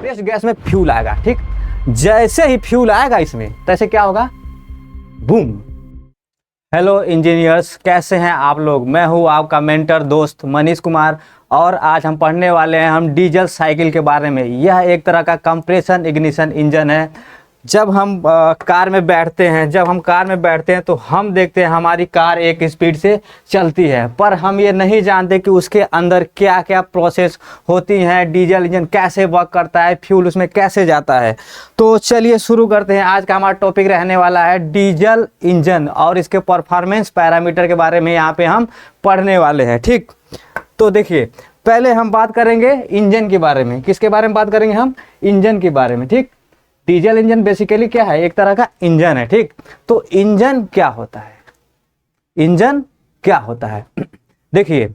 Compressed gas में fuel आएगा, ठीक। जैसे ही फ्यूल आएगा इसमें, तैसे क्या होगा, बूम। हेलो इंजीनियर्स, कैसे हैं आप लोग? मैं हूं आपका मेंटर दोस्त मनीष कुमार, और आज हम पढ़ने वाले हैं हम डीजल साइकिल के बारे में। यह एक तरह का कंप्रेशन इग्निशन इंजन है। जब हम कार में बैठते हैं, तो हम देखते हैं हमारी कार एक स्पीड से चलती है, पर हम ये नहीं जानते कि उसके अंदर क्या क्या प्रोसेस होती हैं, डीजल इंजन कैसे वर्क करता है, फ्यूल उसमें कैसे जाता है। तो चलिए शुरू करते हैं। आज का हमारा टॉपिक रहने वाला है डीजल इंजन, और इसके परफॉर्मेंस पैरामीटर के बारे में यहाँ पे हम पढ़ने वाले हैं, ठीक। तो देखिए, पहले हम बात करेंगे इंजन के बारे में। किसके बारे में बात करेंगे हम? इंजन के बारे में, ठीक। डीजल इंजन बेसिकली क्या है? एक तरह का इंजन है, ठीक। तो इंजन क्या होता है? इंजन क्या होता है? देखिए,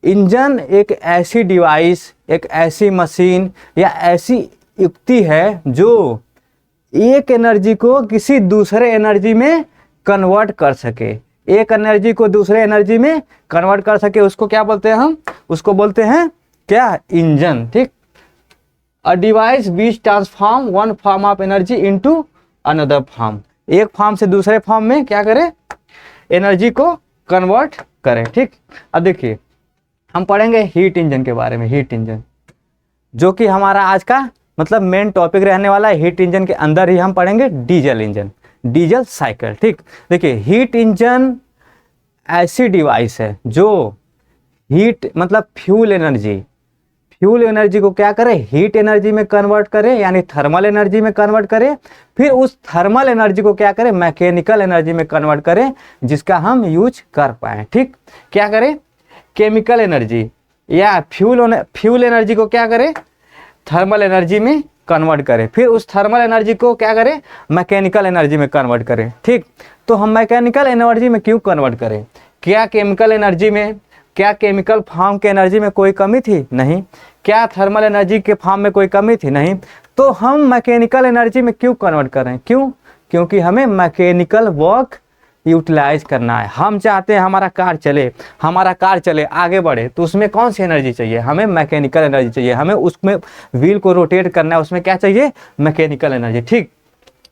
इंजन एक ऐसी डिवाइस, एक ऐसी मशीन या ऐसी युक्ति है जो एक एनर्जी को किसी दूसरे एनर्जी में कन्वर्ट कर सके। एक एनर्जी को दूसरे एनर्जी में कन्वर्ट कर सके, उसको क्या बोलते हैं हम? उसको बोलते हैं क्या? इंजन, ठीक। A device which transform one form of energy into another form, एक फॉर्म से दूसरे फॉर्म में क्या करे? एनर्जी को कन्वर्ट करे, ठीक। अब देखिए, हम पढ़ेंगे हीट इंजन के बारे में। हीट इंजन जो कि हमारा आज का मतलब मेन टॉपिक रहने वाला है। हीट इंजन के अंदर ही हम पढ़ेंगे डीजल इंजन, डीजल साइकिल, ठीक। देखिए, हीट इंजन ऐसी डिवाइस है जो हीट मतलब फ्यूल एनर्जी को क्या करे? हीट एनर्जी में कन्वर्ट करे, यानी थर्मल एनर्जी में कन्वर्ट करे। फिर उस थर्मल एनर्जी को क्या करे? मैकेनिकल एनर्जी में कन्वर्ट करे, जिसका हम यूज कर पाए, ठीक। क्या करे? केमिकल एनर्जी या फ्यूल एनर्जी को क्या करे? थर्मल एनर्जी में कन्वर्ट करे। फिर उस थर्मल एनर्जी को क्या करे? मैकेनिकल एनर्जी में कन्वर्ट करे, ठीक। तो हम मैकेनिकल एनर्जी में क्यों कन्वर्ट करें? क्या केमिकल एनर्जी में, क्या केमिकल फॉर्म के एनर्जी में कोई कमी थी? नहीं। क्या थर्मल एनर्जी के फॉर्म में कोई कमी थी? नहीं। तो हम मैकेनिकल एनर्जी में क्यों कन्वर्ट कर रहे हैं? क्यों? क्योंकि हमें मैकेनिकल वर्क यूटिलाइज करना है। हम चाहते हैं हमारा कार चले, आगे बढ़े, तो उसमें कौन सी एनर्जी चाहिए? हमें मैकेनिकल एनर्जी चाहिए। हमें उसमें व्हील को रोटेट करना है, उसमें क्या चाहिए? मैकेनिकल एनर्जी, ठीक।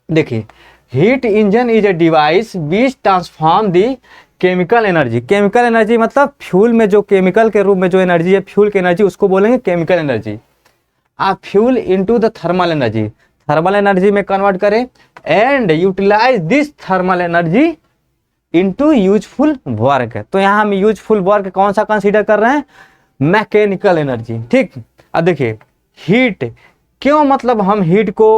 देखिए, heat engine is a device which transform the chemical energy मतलब फ्यूल में जो केमिकल के रूप में जो एनर्जी है, फ्यूल की एनर्जी, उसको बोलेंगे केमिकल एनर्जी। आप fuel into the thermal energy में कन्वर्ट करें, and utilise this thermal energy into useful work. तो यहाँ हम यूजफुल वर्क कौन सा कंसीडर कर रहे हैं? मैकेनिकल एनर्जी, ठीक। अब देखिए, हीट क्यों, मतलब हम हीट को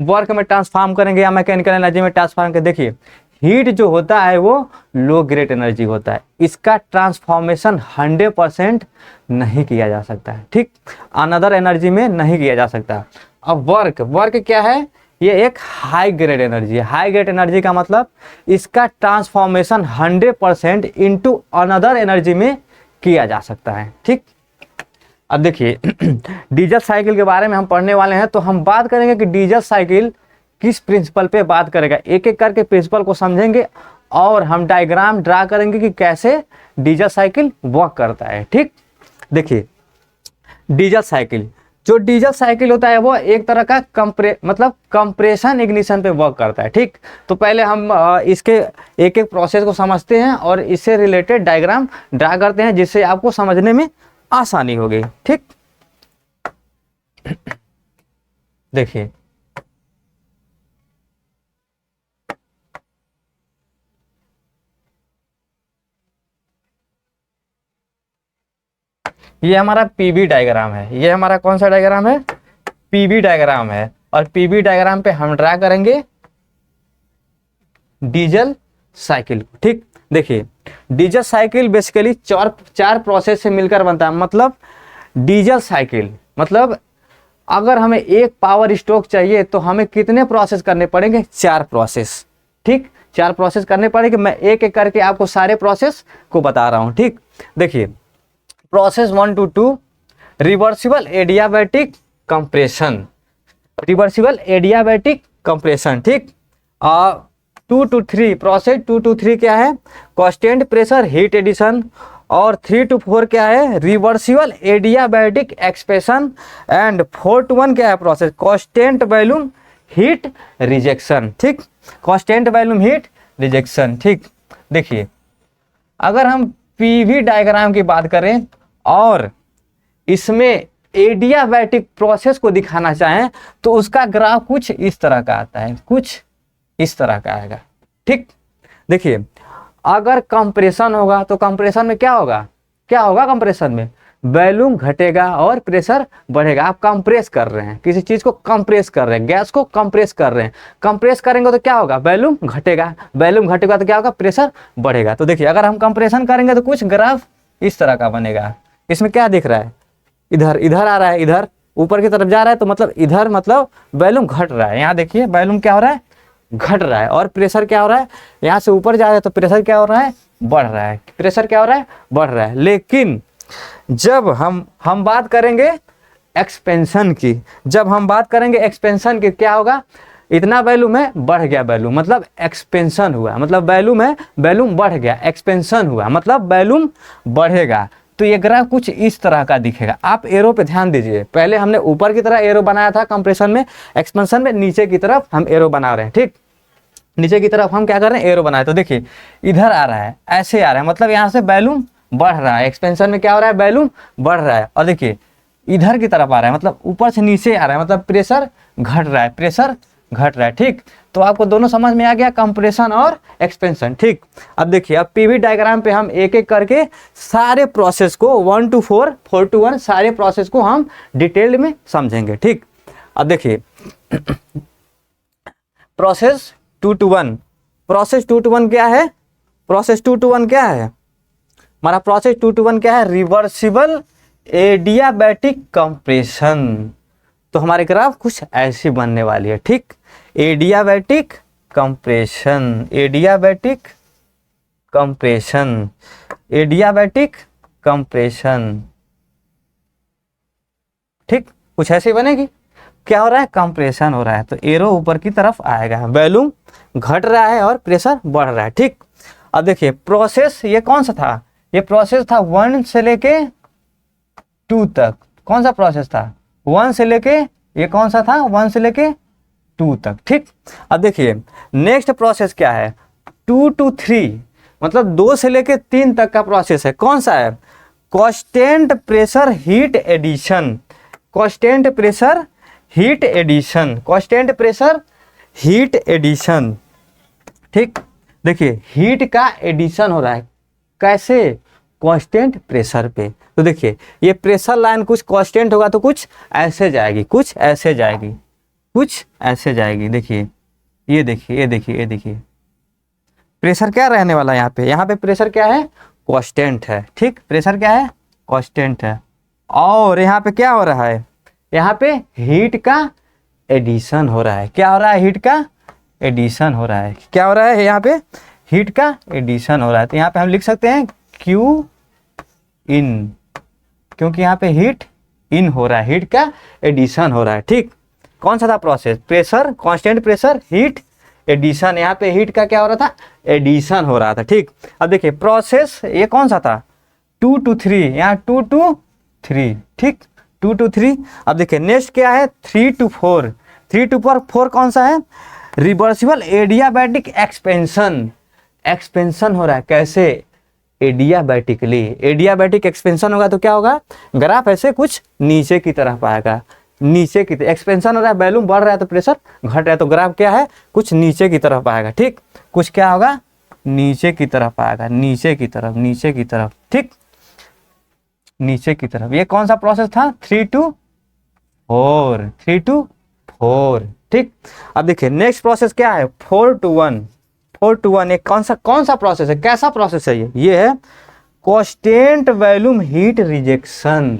वर्क में ट्रांसफॉर्म करेंगे या मैकेनिकल एनर्जी में ट्रांसफॉर्म करेंगे। देखिए, हीट जो होता है वो लो ग्रेड एनर्जी होता है, इसका ट्रांसफॉर्मेशन 100% नहीं किया जा सकता है, ठीक। अनदर एनर्जी में नहीं किया जा सकता। अब वर्क क्या है? ये एक हाई ग्रेड एनर्जी है। हाई ग्रेड एनर्जी का मतलब इसका ट्रांसफॉर्मेशन 100% इनटू अनदर एनर्जी में किया जा सकता है, ठीक। अब देखिए, डीजल साइकिल के बारे में हम पढ़ने वाले हैं, तो हम बात करेंगे कि डीजल साइकिल किस प्रिंसिपल पे बात करेगा। एक एक करके प्रिंसिपल को समझेंगे और हम डायग्राम ड्रा करेंगे कि कैसे डीजल साइकिल वर्क करता है, ठीक। देखिए, डीजल साइकिल होता है वो एक तरह का कंप्रेशन इग्निशन पे वर्क करता है, ठीक। तो पहले हम इसके एक एक प्रोसेस को समझते हैं और इससे रिलेटेड डायग्राम ड्रा करते हैं, जिससे आपको समझने में आसानी होगी, ठीक। देखिए, ये हमारा पीवी डायग्राम है। ये हमारा कौन सा डायग्राम है? पीवी डायग्राम है। और पीवी डायग्राम पे हम ड्रा करेंगे डीजल साइकिल को, ठीक। देखिए, डीजल साइकिल बेसिकली चार प्रोसेस से मिलकर बनता है। मतलब डीजल साइकिल मतलब अगर हमें एक पावर स्ट्रोक चाहिए तो हमें कितने प्रोसेस करने पड़ेंगे? 4 प्रोसेस, ठीक। 4 प्रोसेस करने पड़ेंगे। मैं एक एक करके आपको सारे प्रोसेस को बता रहा हूँ, ठीक। देखिए, process 1 to 2 reversible adiabatic compression, ठीक। 2 to 3 प्रोसेस 2 to 3 क्या है? कांस्टेंट प्रेशर हीट एडिशन और 3 to 4 क्या है, reversible adiabatic expansion. And 4 to 1 क्या है process, constant volume heat rejection. ठीक, कांस्टेंट वॉल्यूम हीट रिजेक्शन। ठीक, देखिए अगर हम पीवी डायग्राम की बात करें और इसमें एडियाबैटिक प्रोसेस को दिखाना चाहें तो उसका ग्राफ कुछ इस तरह का आता है, कुछ इस तरह का आएगा। ठीक, देखिए अगर कंप्रेशन होगा तो कंप्रेशन में क्या होगा, क्या होगा कंप्रेशन में, वॉल्यूम घटेगा और प्रेशर बढ़ेगा। आप कंप्रेस कर रहे हैं, किसी चीज को कंप्रेस कर रहे हैं, गैस को कंप्रेस कर रहे हैं, कंप्रेस करेंगे तो क्या होगा, वॉल्यूम घटेगा, वॉल्यूम घटेगा तो क्या होगा, प्रेशर बढ़ेगा। तो देखिए अगर हम कंप्रेशन करेंगे तो कुछ ग्राफ इस तरह का बनेगा। इसमें क्या दिख रहा है, इधर इधर आ रहा है, इधर ऊपर की तरफ जा रहा है, तो मतलब इधर मतलब वॉल्यूम घट रहा है। यहाँ देखिए वॉल्यूम क्या हो रहा है, घट रहा है। और प्रेशर क्या हो रहा है, यहाँ से ऊपर जा रहा है तो प्रेशर क्या हो रहा है, बढ़ रहा है। प्रेशर क्या हो रहा है, बढ़ रहा है। लेकिन जब हम बात करेंगे एक्सपेंशन की, जब हम बात करेंगे एक्सपेंशन की, क्या होगा, इतना वॉल्यूम है, बढ़ गया वॉल्यूम, मतलब एक्सपेंशन हुआ, मतलब वॉल्यूम है, वॉल्यूम बढ़ गया, एक्सपेंशन हुआ मतलब वॉल्यूम बढ़ेगा। तो ये ग्राफ कुछ इस तरह का दिखेगा। आप एरो पे ध्यान दीजिए, पहले हमने ऊपर की तरह एरो बनाया था कंप्रेशन में, एक्सपेंशन में नीचे की तरफ हम एरो बना रहे हैं। ठीक, नीचे की तरफ हम क्या कर रहे हैं, एरो बनाए। तो देखिए इधर आ रहा है, ऐसे आ रहा है, मतलब यहाँ से वॉल्यूम बढ़ रहा है, एक्सपेंशन में क्या हो रहा है, वॉल्यूम बढ़ रहा है। और देखिए इधर की तरफ आ रहा है, मतलब ऊपर से नीचे आ रहा है, मतलब प्रेशर घट रहा है, प्रेशर घट रहा है। ठीक, तो आपको दोनों समझ में आ गया, कंप्रेशन और एक्सपेंशन। ठीक, अब देखिए अब पीवी डायग्राम पे हम एक एक करके सारे प्रोसेस को 1 to 4, 4 to 1 सारे प्रोसेस को हम डिटेल में समझेंगे। ठीक, अब देखिए प्रोसेस 2 to 1, प्रोसेस 2 to 1 क्या है, प्रोसेस 2 to 1 क्या है हमारा, प्रोसेस 2 to 1 क्या है, रिवर्सिबल एडियाबैटिक कंप्रेशन। तो हमारे ग्राफ कुछ ऐसी बनने वाली है। ठीक, adiabatic compression, adiabatic compression, adiabatic compression. ठीक, कुछ ऐसे बनेगी। क्या हो रहा है, कंप्रेशन हो रहा है, तो एरो ऊपर की तरफ आएगा, वॉल्यूम घट रहा है और प्रेशर बढ़ रहा है। ठीक, अब देखिए प्रोसेस ये कौन सा था, ये प्रोसेस था 1 से लेके 2 तक। कौन सा प्रोसेस था, 1 से लेके, ये कौन सा था, 1 से लेके 2 तक। ठीक, अब देखिए नेक्स्ट प्रोसेस क्या है, 2 to 3, मतलब 2 से लेके 3 तक का प्रोसेस है। कौन सा है, constant pressure heat addition, constant pressure heat addition, constant pressure heat addition. ठीक, देखिए हीट का एडिशन हो रहा है, कैसे, कांस्टेंट प्रेशर पे। तो देखिए ये प्रेशर लाइन कुछ कांस्टेंट होगा तो कुछ ऐसे जाएगी, कुछ ऐसे जाएगी, कुछ ऐसे जाएगी। देखिए ये देखिए, ये देखिए, ये देखिए प्रेशर क्या रहने वाला है यहाँ पे, यहाँ पे प्रेशर क्या है, कांस्टेंट है। ठीक, प्रेशर क्या है, कांस्टेंट है। और यहाँ पे क्या हो रहा है, यहाँ पे हीट का एडिशन हो रहा है। क्या हो रहा है, हीट का एडिशन हो रहा है। क्या हो रहा है, यहाँ पे हीट का एडिशन हो रहा है। तो यहाँ पे हम लिख सकते हैं Q इन, क्योंकि यहाँ पे हीट इन हो रहा है, हीट का एडिशन हो रहा है। ठीक, कौन सा था process, pressure, constant pressure heat addition, यहाँ पे हीट का क्या हो रहा था, एडिशन हो रहा था। ठीक, अब देखिए प्रोसेस ये कौन सा था, 2 to 3, यहाँ 2 to 3। ठीक, 2 to 3। अब देखिए नेक्स्ट क्या है, 3 to 4, 3 to 4 कौन सा है, रिवर्सिबल एडियाबैटिक एक्सपेंशन, एक्सपेंशन हो रहा है, कैसे, एडियाबैटिकली। एडियाबैटिक एक्सपेंशन होगा तो क्या होगा, ग्राफ ऐसे कुछ नीचे की तरफ आएगा, नीचे की तरफ एक्सपेंशन हो रहा है, वॉल्यूम बढ़ रहा है तो प्रेशर घट रहा है, तो ग्राफ क्या है, कुछ नीचे की तरफ आएगा। ठीक, कुछ क्या होगा, नीचे की तरफ आएगा, नीचे की तरफ, नीचे की तरफ। ठीक, नीचे की तरफ। ये कौन सा प्रोसेस था, 3 to 4, 3 to 4। ठीक, अब देखिए नेक्स्ट प्रोसेस क्या है, 4 to 1, 4 to 1। एक कौन सा प्रोसेस है, कैसा प्रोसेस है ये है constant volume heat rejection,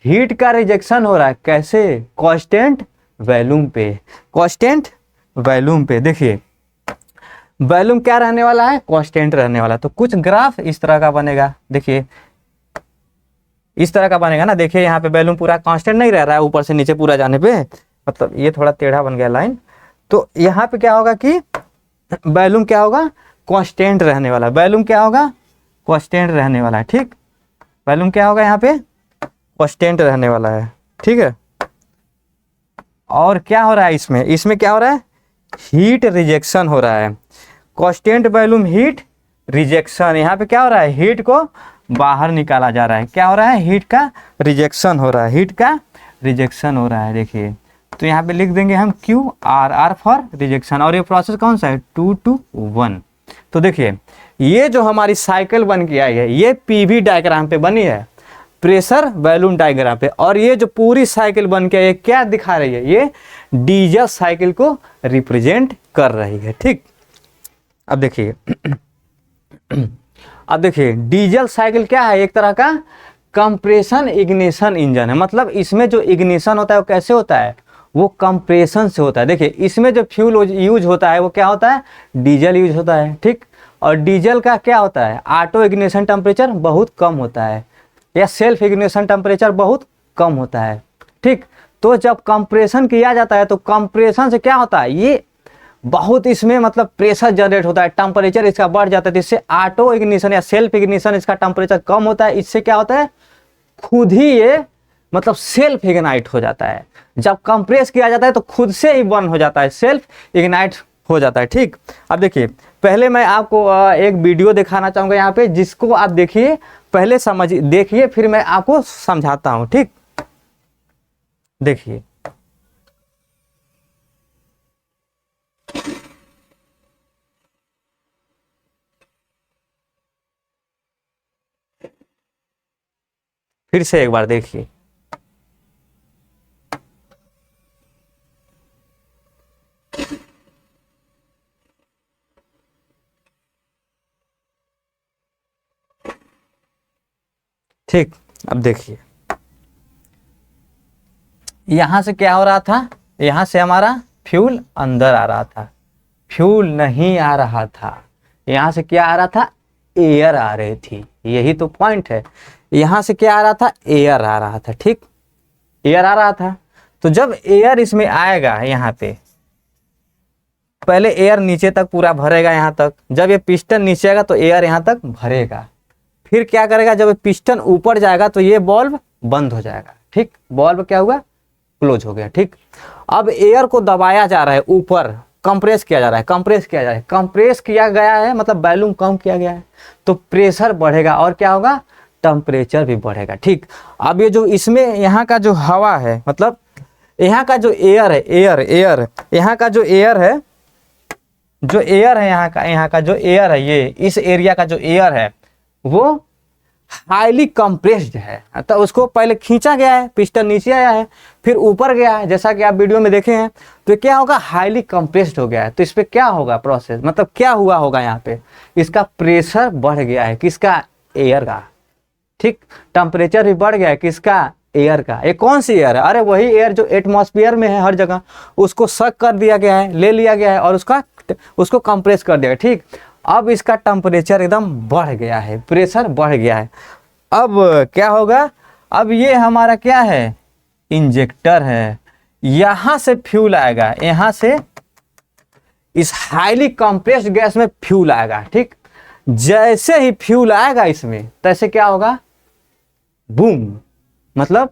heat का रिजेक्शन हो रहा है, कैसे, कांस्टेंट वॉल्यूम पे, कांस्टेंट वॉल्यूम पे। देखिए वॉल्यूम क्या रहने वाला है, कांस्टेंट रहने वाला। तो कुछ ग्राफ इस तरह का बनेगा, देखिए इस तरह का बनेगा ना। देखिए यहाँ पे वॉल्यूम पूरा कांस्टेंट नहीं रह रहा है, ऊपर से नीचे पूरा जाने पे, मतलब ये थोड़ा टेढ़ा बन गया लाइन। तो यहाँ पे क्या होगा कि वॉल्यूम क्या होगा, कांस्टेंट रहने वाला, वॉल्यूम क्या होगा, कांस्टेंट रहने वाला है, ठीक। वॉल्यूम क्या होगा यहाँ पे, कांस्टेंट रहने वाला है, ठीक है। और क्या हो रहा है इसमें, इसमें क्या हो रहा है, हीट रिजेक्शन हो रहा है। कांस्टेंट वॉल्यूम हीट रिजेक्शन, यहाँ पे क्या हो रहा है, हीट को बाहर निकाला जा रहा है। क्या हो रहा है, हीट का रिजेक्शन हो रहा है, हीट का रिजेक्शन हो रहा है। देखिए तो यहाँ पे लिख देंगे हम क्यू आर फॉर रिजेक्शन। और ये प्रोसेस कौन सा है, 2 to 1। तो देखिए ये जो हमारी साइकिल बन के आई है ये पीवी डायग्राम पे बनी है, प्रेशर वॉल्यूम डायग्राम पे। और ये जो पूरी साइकिल बन के ये क्या दिखा रही है, ये डीजल साइकिल को रिप्रेजेंट कर रही है, ठीक। अब देखिए अब देखिए डीजल साइकिल क्या है, एक तरह का कंप्रेशन इग्निशन इंजन है। मतलब इसमें जो इग्निशन होता है वो कैसे होता है, वो कंप्रेशन से होता है। देखिए इसमें जो फ्यूल यूज होता है वो क्या होता है, डीजल यूज होता है, ठीक। और डीजल का क्या होता है, ऑटो इग्निशन टेम्परेचर बहुत कम होता है, या सेल्फ इग्निशन टेम्परेचर बहुत कम होता है, ठीक। तो जब कंप्रेशन किया जाता है तो कंप्रेशन से क्या होता है, ये बहुत इसमें मतलब प्रेशर जनरेट होता है, टेम्परेचर इसका बढ़ जाता है। इससे ऑटो इग्निशन या सेल्फ इग्निशन इसका टेम्परेचर कम होता है। इससे क्या होता है, खुद ही ये मतलब सेल्फ इग्नाइट हो जाता है। जब कंप्रेस किया जाता है तो खुद से ही बर्न हो जाता है, सेल्फ इग्नाइट हो जाता है, ठीक। अब देखिए पहले मैं आपको एक वीडियो दिखाना चाहूँगा यहाँ पे, जिसको आप देखिए, पहले समझिए, देखिए फिर मैं आपको समझाता हूँ, ठीक। देखिए फिर से एक बार देखिए। ठीक, अब देखिए यहां से क्या हो रहा था, यहां से हमारा फ्यूल अंदर आ रहा था, फ्यूल नहीं आ रहा था। यहां से क्या आ रहा था, एयर आ रही थी। यही तो पॉइंट है, यहां से क्या आ रहा था, एयर आ रहा था, ठीक। एयर आ रहा था। तो जब एयर इसमें आएगा, यहाँ पे पहले एयर नीचे तक पूरा भरेगा यहाँ तक। जब ये पिस्टन नीचे आएगा तो एयर यहाँ तक भरेगा। फिर क्या करेगा, जब पिस्टन ऊपर जाएगा तो ये बॉल्व बंद हो जाएगा, ठीक। बॉल्व क्या हुआ, क्लोज हो गया, ठीक। अब एयर को दबाया जा रहा है ऊपर, कंप्रेस किया जा रहा है, कंप्रेस किया जा रहा है, कंप्रेस किया गया है, मतलब वॉल्यूम कम किया गया है, तो प्रेशर बढ़ेगा और क्या होगा, टेम्परेचर भी बढ़ेगा, ठीक। अब ये जो इसमें यहाँ का जो हवा है, मतलब यहाँ का जो एयर है, एयर यहाँ का जो एयर है, जो एयर है यहाँ का जो एयर है, ये इस एरिया का जो एयर है वो हाईली कंप्रेस्ड है। तो उसको पहले खींचा गया है, पिस्टन नीचे आया है, फिर ऊपर गया है, जैसा कि आप वीडियो में देखे हैं। तो क्या होगा, हाईली कंप्रेस्ड हो गया है। तो इस पे क्या होगा प्रोसेस, मतलब क्या हुआ होगा, यहाँ पे इसका प्रेशर बढ़ गया है, किसका, एयर का, ठीक। टेम्परेचर भी बढ़ गया है, किसका, एयर का। ये कौन सी एयर है, अरे वही एयर जो एटमॉस्फेयर में है हर जगह, उसको सक कर दिया गया है, ले लिया गया है और उसको कंप्रेस कर दिया, ठीक। अब इसका टेम्परेचर एकदम बढ़ गया है, प्रेशर बढ़ गया है। अब क्या होगा, अब ये हमारा क्या है, इंजेक्टर है। यहां से फ्यूल आएगा, यहां से इस हाईली कंप्रेस्ड गैस में फ्यूल आएगा, ठीक। जैसे ही फ्यूल आएगा इसमें, तैसे क्या होगा, बूम, मतलब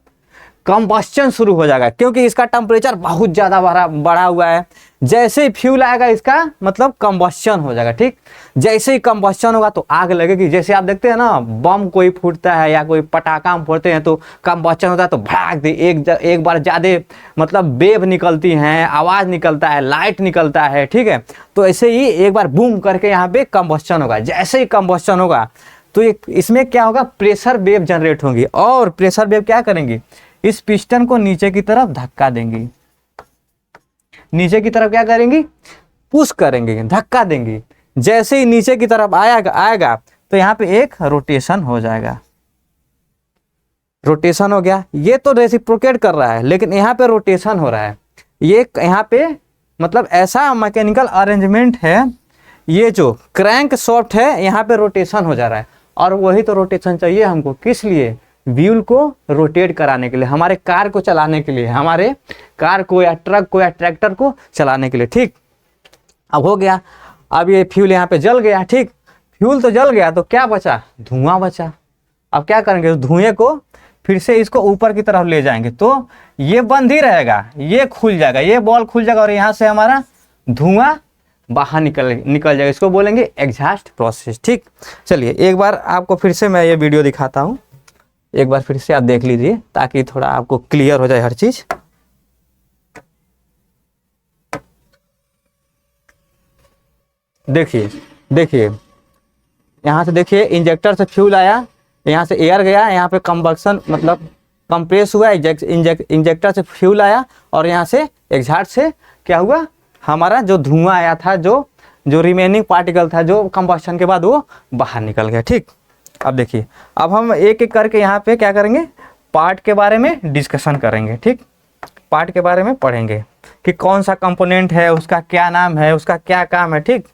कंबस्चन शुरू हो जाएगा, क्योंकि इसका टेम्परेचर बहुत ज़्यादा बढ़ा हुआ है। जैसे ही फ्यूल आएगा इसका मतलब कंबस्चन हो जाएगा, ठीक। जैसे ही कंबस्चन होगा तो आग लगेगी। जैसे आप देखते हैं ना, बम कोई फूटता है या कोई पटाखा हम फोड़ते हैं तो कंबस्चन होता है, तो भाग दे एक बार ज़्यादा मतलब वेव निकलती हैं, आवाज़ निकलता है, लाइट निकलता है, ठीक है। तो ऐसे ही एक बार बूम करके यहाँ पे कंबस्चन होगा। जैसे ही कंबस्चन होगा तो इसमें क्या होगा, प्रेशर वेव जनरेट होंगी, और प्रेशर वेव क्या करेंगी, इस पिस्टन को नीचे की तरफ धक्का देंगी, नीचे की तरफ क्या करेंगी, पुश करेंगे, धक्का देंगी। जैसे ही नीचे की तरफ आएगा तो यहाँ पे एक रोटेशन हो जाएगा, रोटेशन हो गया। ये तो रेसिप्रोकेट कर रहा है, लेकिन यहाँ पे रोटेशन हो रहा है। ये यहाँ पे मतलब ऐसा मैकेनिकल अरेंजमेंट है, ये जो क्रैंक शाफ्ट है यहाँ पे रोटेशन हो जा रहा है। और वही तो रोटेशन चाहिए हमको, किस लिए, व्हील को रोटेट कराने के लिए, हमारे कार को चलाने के लिए, हमारे कार को या ट्रक को या ट्रैक्टर को चलाने के लिए, ठीक। अब हो गया, अब ये फ्यूल यहाँ पे जल गया, ठीक। फ्यूल तो जल गया तो क्या बचा, धुआं बचा। अब क्या करेंगे, उस धुएं को फिर से इसको ऊपर की तरफ ले जाएंगे तो ये बंद ही रहेगा, ये खुल जाएगा, ये बॉल खुल जाएगा और यहाँ से हमारा धुआं बाहर निकल जाएगा। इसको बोलेंगे एग्जॉस्ट प्रोसेस। ठीक, चलिए एक बार आपको फिर से मैं ये वीडियो दिखाता हूँ, एक बार फिर से आप देख लीजिए ताकि थोड़ा आपको क्लियर हो जाए हर चीज। देखिए देखिए यहाँ से देखिए, इंजेक्टर से फ्यूल आया, यहाँ से एयर गया, यहाँ पे कंबक्शन मतलब कंप्रेस हुआ, इंजेक्टर से फ्यूल आया और यहाँ से एग्जॉस्ट से क्या हुआ, हमारा जो धुआं आया था, जो रिमेनिंग पार्टिकल था जो कंबक्शन के बाद वो बाहर निकल गया। ठीक, अब देखिए, अब हम एक एक करके यहाँ पे क्या करेंगे, पार्ट के बारे में डिस्कशन करेंगे। ठीक, पार्ट के बारे में पढ़ेंगे कि कौन सा कंपोनेंट है, उसका क्या नाम है, उसका क्या काम है। ठीक,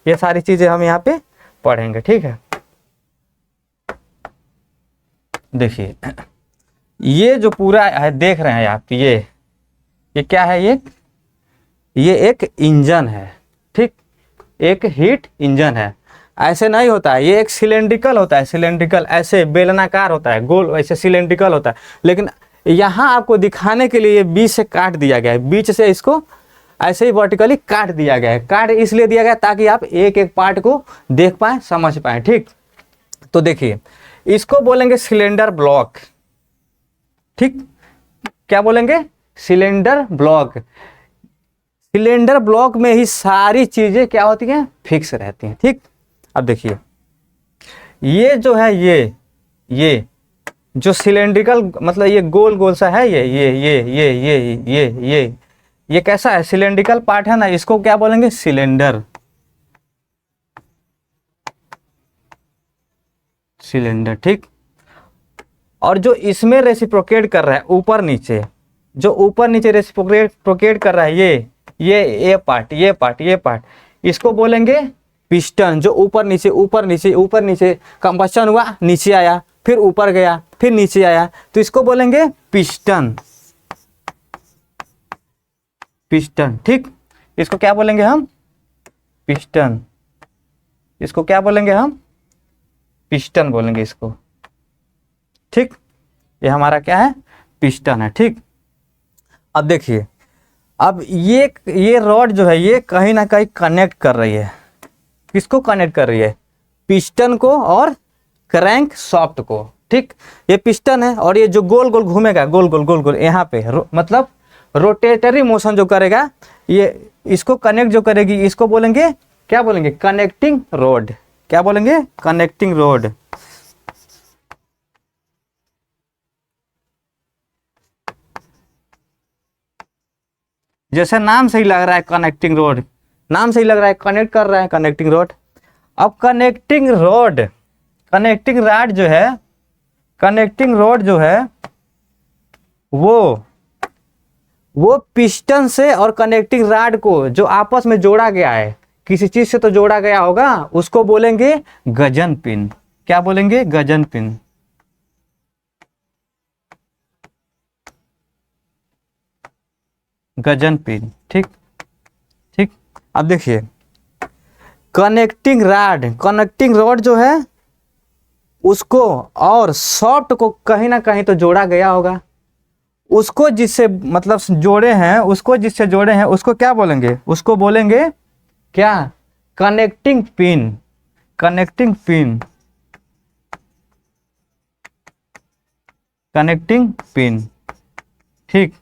ये सारी चीज़ें हम यहाँ पे पढ़ेंगे। ठीक है, देखिए ये जो पूरा है देख रहे हैं आप, ये क्या है, ये एक इंजन है। ठीक, एक हीट इंजन है। ऐसे नहीं होता है, ये एक सिलेंड्रिकल होता है, सिलेंड्रिकल ऐसे बेलनाकार होता है, गोल ऐसे सिलेंड्रिकल होता है। लेकिन यहाँ आपको दिखाने के लिए ये बीच से काट दिया गया है, बीच से इसको ऐसे ही वर्टिकली काट दिया गया है। काट इसलिए दिया गया ताकि आप एक एक पार्ट को देख पाएँ, समझ पाएँ। ठीक, तो देखिए इसको बोलेंगे सिलेंडर ब्लॉक। ठीक, क्या बोलेंगे, सिलेंडर ब्लॉक। सिलेंडर ब्लॉक में ही सारी चीजें क्या होती हैं, फिक्स रहती हैं। ठीक, अब देखिए ये जो है, ये जो सिलेंड्रिकल मतलब ये गोल गोल सा है, ये कैसा है, सिलेंड्रिकल पार्ट है ना, इसको क्या बोलेंगे, सिलेंडर। सिलेंडर, ठीक। और जो इसमें रेसिप्रोकेट कर रहा है ऊपर नीचे, जो ऊपर नीचे रेसिप्रोकेट कर रहा है, ये पार्ट, इसको बोलेंगे पिस्टन। जो ऊपर नीचे कंबशन हुआ, नीचे आया, फिर ऊपर गया, फिर नीचे आया, तो इसको बोलेंगे पिस्टन। ठीक, इसको क्या बोलेंगे हम, पिस्टन। इसको क्या बोलेंगे हम, पिस्टन बोलेंगे इसको। ठीक, ये हमारा क्या है, पिस्टन है। ठीक, अब देखिए, अब ये रॉड जो है ये कहीं ना कहीं कनेक्ट कर रही है। किसको कनेक्ट कर रही है, पिस्टन को और क्रैंक सॉफ्ट को। ठीक, ये पिस्टन है और ये जो गोल गोल घूमेगा, गोल गोल यहाँ पे मतलब रोटेटरी मोशन जो करेगा, ये इसको कनेक्ट जो करेगी, इसको बोलेंगे, क्या बोलेंगे, कनेक्टिंग रोड। क्या बोलेंगे, कनेक्टिंग रोड। जैसे नाम सही लग रहा है, कनेक्टिंग रोड, नाम सही लग रहा है, कनेक्ट कर रहा है, कनेक्टिंग रोड। अब कनेक्टिंग रोड जो है वो पिस्टन से और कनेक्टिंग रॉड को जो आपस में जोड़ा गया है, किसी चीज से तो जोड़ा गया होगा, उसको बोलेंगे गजन पिन। क्या बोलेंगे, गजन पिन। गजन पिन। ठीक, अब देखिए कनेक्टिंग रॉड जो है उसको और सॉफ्ट को कहीं ना कहीं तो जोड़ा गया होगा। उसको जिससे मतलब जोड़े हैं, उसको क्या बोलेंगे, उसको बोलेंगे क्या, कनेक्टिंग पिन। ठीक,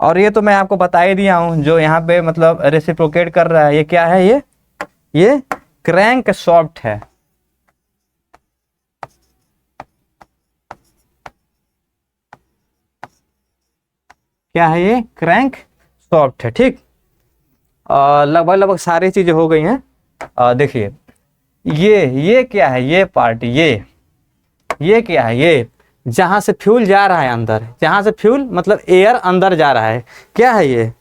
और ये तो मैं आपको बता ही दिया हूं, जो यहाँ पे मतलब रेसिप्रोकेट कर रहा है, ये क्या है, ये क्रैंक सॉफ्ट है। क्या है, ये क्रैंक सॉफ्ट है। ठीक, लगभग सारी चीजें हो गई हैं। देखिए ये क्या है, ये पार्ट, ये क्या है, ये जहां से फ्यूल जा रहा है अंदर, जहां से फ्यूल मतलब एयर अंदर जा रहा है, क्या है ये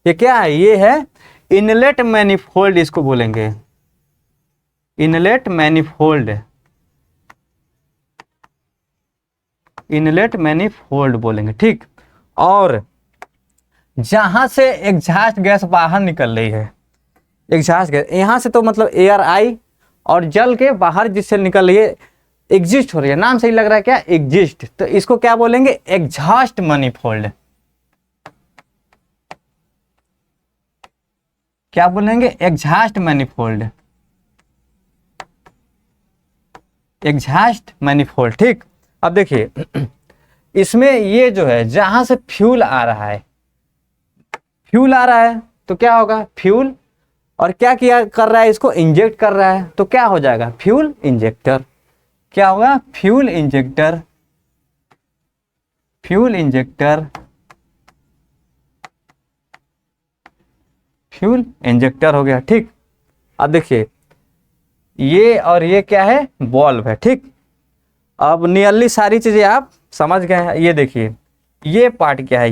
क्या है, ये है इनलेट मैनिफोल्ड। इसको बोलेंगे इनलेट मैनिफोल्ड बोलेंगे। ठीक, और जहां से एग्जॉस्ट गैस बाहर निकल रही है, एग्जॉस्ट गैस यहाँ से तो मतलब एयर आई और जल के बाहर जिससे निकल रही है, एग्जिस्ट हो रही है, नाम सही लग रहा है क्या, एग्जिस्ट, तो इसको क्या बोलेंगे, एग्जॉस्ट मनीफोल्ड। क्या बोलेंगे, एग्जॉस्ट मनीफोल्ड, एग्जॉस्ट मनीफोल्ड। ठीक, अब देखिए इसमें ये जो है जहां से फ्यूल आ रहा है, फ्यूल आ रहा है तो क्या होगा, फ्यूल, और क्या किया कर रहा है, इसको इंजेक्ट कर रहा है, तो क्या हो जाएगा, फ्यूल इंजेक्टर। क्या होगा, fuel injector, fuel injector, fuel injector हो गया। ठीक, अब देखिए ये और ये क्या है, बॉल्व है। ठीक, अब नियरली सारी चीजें आप समझ गए हैं। ये देखिए ये पार्ट क्या है,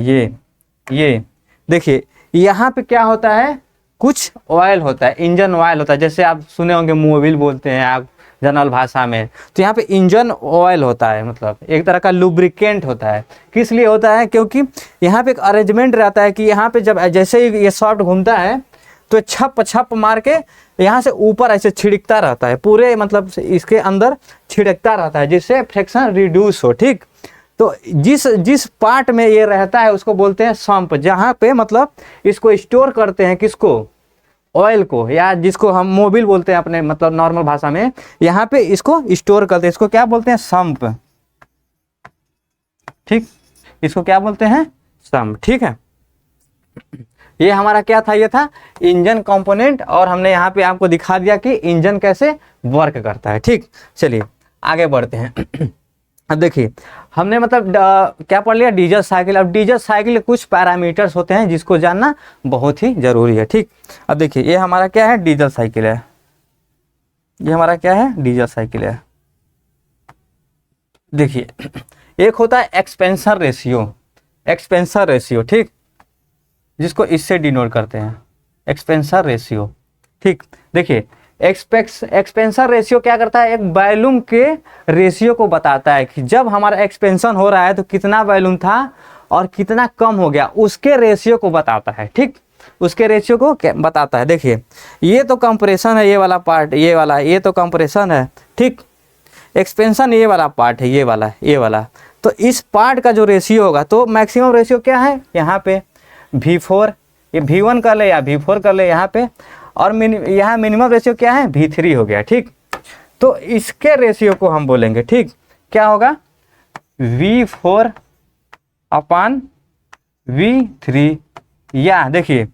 ये देखिए यहाँ पे क्या होता है, कुछ ऑयल होता है, इंजन ऑयल होता है, जैसे आप सुने होंगे मोबिल बोलते हैं आप जनरल भाषा में, तो यहाँ पे इंजन ऑयल होता है, मतलब एक तरह का लुब्रिकेंट होता है। किस लिए होता है, क्योंकि यहाँ पे एक अरेंजमेंट रहता है कि यहाँ पे जब जैसे ही ये सॉफ्ट घूमता है तो छप छप मार के यहाँ से ऊपर ऐसे छिड़कता रहता है, पूरे मतलब इसके अंदर छिड़कता रहता है, जिससे फ्रिक्शन रिड्यूस हो। ठीक, तो जिस पार्ट में ये रहता है उसको बोलते हैं सम्प, जहाँ पे मतलब इसको स्टोर करते हैं, किसको, ऑयल को, या जिसको हम मोबिल बोलते हैं अपने मतलब नॉर्मल भाषा में, यहाँ पे इसको स्टोर करते हैं, इसको क्या बोलते हैं, सम्प। ठीक, इसको क्या बोलते हैं, सम्प। ठीक है, ये हमारा क्या था, ये था इंजन कंपोनेंट, और हमने यहाँ पे आपको दिखा दिया कि इंजन कैसे वर्क करता है। ठीक, चलिए आगे बढ़ते हैं। अब देखिए हमने मतलब क्या पढ़ लिया, डीजल साइकिल। अब डीजल साइकिल के कुछ पैरामीटर्स होते हैं जिसको जानना बहुत ही जरूरी है। ठीक, अब देखिए ये हमारा क्या है, डीजल साइकिल है, ये हमारा क्या है, डीजल साइकिल है। देखिए एक होता है एक्सपेंशन रेशियो, एक्सपेंशन रेशियो, ठीक, जिसको इससे डिनोट करते हैं, एक्सपेंशन रेशियो। ठीक, देखिए एक्सपेंशन रेशियो क्या करता है, एक वॉल्यूम के रेशियो को बताता है कि जब हमारा एक्सपेंशन हो रहा है तो कितना वॉल्यूम था और कितना कम हो गया, उसके रेशियो को बताता है। ठीक, उसके रेशियो को बताता है। देखिए ये तो कंप्रेशन है, ये वाला पार्ट, ये वाला, ये तो कंप्रेशन है। ठीक, एक्सपेंशन ये वाला पार्ट है, ये वाला, ये वाला, तो इस पार्ट का जो रेशियो होगा, तो मैक्सिमम रेशियो क्या है, यहाँ पे V4, ये V1 कर ले या V4 कर ले यहाँ पे, और यहाँ मिनिमम रेशियो क्या है, V3 हो गया। ठीक, तो इसके रेशियो को हम बोलेंगे, ठीक, क्या होगा, V4 अपान V3, या देखिए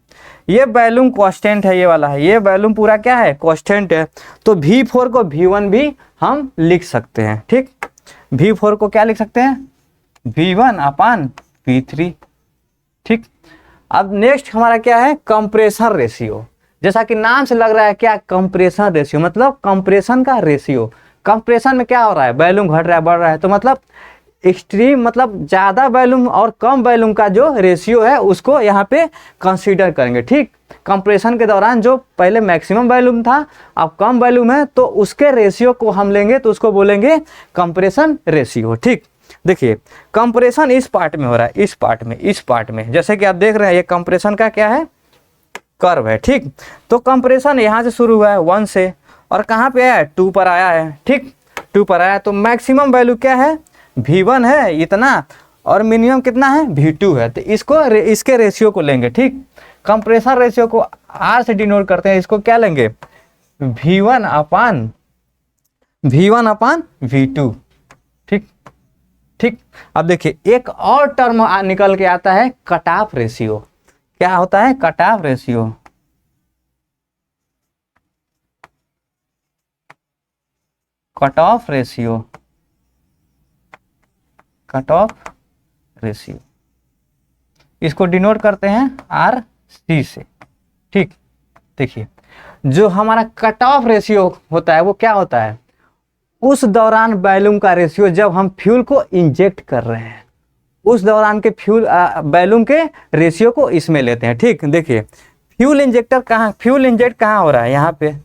ये वॉल्यूम कांस्टेंट है, ये वाला है, ये वॉल्यूम पूरा क्या है, कांस्टेंट है, तो V4 को V1 भी हम लिख सकते हैं। ठीक, V4 को क्या लिख सकते हैं, V1 अपान V3। ठीक, अब नेक्स्ट हमारा क्या है, कंप्रेशन रेशियो। जैसा कि नाम से लग रहा है क्या, कंप्रेशन रेशियो, मतलब कंप्रेशन का रेशियो। कंप्रेशन में क्या हो रहा है, वॉल्यूम घट रहा है, बढ़ रहा है, तो मतलब एक्सट्रीम, मतलब ज़्यादा वॉल्यूम और कम वॉल्यूम का जो रेशियो है उसको यहाँ पे कंसीडर करेंगे। ठीक, कंप्रेशन के दौरान जो पहले मैक्सिमम वॉल्यूम था अब कम वॉल्यूम है, तो उसके रेशियो को हम लेंगे तो उसको बोलेंगे कंप्रेशन रेशियो। ठीक, देखिए कंप्रेशन इस पार्ट में हो रहा है, इस पार्ट में, इस पार्ट में, जैसे कि आप देख रहे हैं ये कंप्रेशन का क्या है, कर्व है। ठीक, तो कंप्रेशन यहाँ से शुरू हुआ है 1 से, और कहाँ पे आया है, 2 पर आया है। ठीक, 2 पर आया, तो मैक्सिमम वैल्यू क्या है, V1 है इतना, और मिनिमम कितना है, V2 है, तो इसको इसके रेशियो को लेंगे। ठीक, कंप्रेशन रेशियो को R से डिनोट करते हैं, इसको क्या लेंगे, V1 अपान V2। ठीक, ठीक, अब देखिए एक और टर्म निकल के आता है, कट ऑफ रेशियो। क्या होता है, cut off ratio, cut off ratio, cut off ratio, इसको डिनोट करते हैं RC से। ठीक, देखिए जो हमारा कट ऑफ रेशियो होता है वो क्या होता है, उस दौरान वॉल्यूम का रेशियो जब हम फ्यूल को इंजेक्ट कर रहे हैं, उस दौरान के फ्यूल वॉल्यूम के रेशियो को इसमें लेते हैं। ठीक, देखिए फ्यूल इंजेक्टर कहाँ, फ्यूल इंजेक्ट कहाँ हो रहा है, यहाँ पे,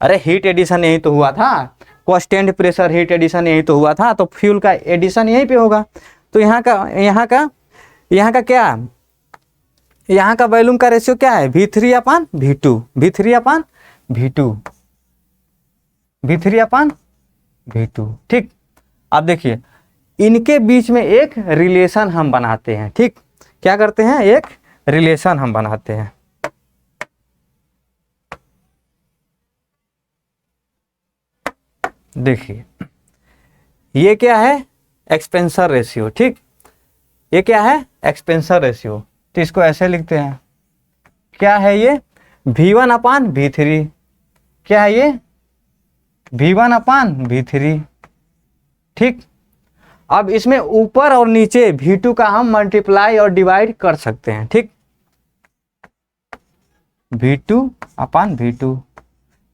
अरे हीट एडिशन यही तो हुआ था, कांस्टेंट प्रेशर हीट एडिशन यही तो हुआ था, तो फ्यूल का एडिशन यहीं पे होगा। तो यहाँ का क्या, यहाँ का वॉल्यूम का रेशियो क्या है, V3 अपान V2, V3 अपान V2। V3 अपान V2। ठीक, अब देखिए इनके बीच में एक रिलेशन हम बनाते हैं। ठीक, क्या करते हैं, एक रिलेशन हम बनाते हैं। देखिए ये क्या है, एक्सपेंशन रेशियो। ठीक, ये क्या है, एक्सपेंशन रेशियो। तो इसको ऐसे लिखते हैं, क्या है ये, V1 अपान V3। क्या है ये, V1 अपान V3। ठीक, अब इसमें ऊपर और नीचे V2 का हम मल्टीप्लाई और डिवाइड कर सकते हैं। ठीक, V2 अपान V2,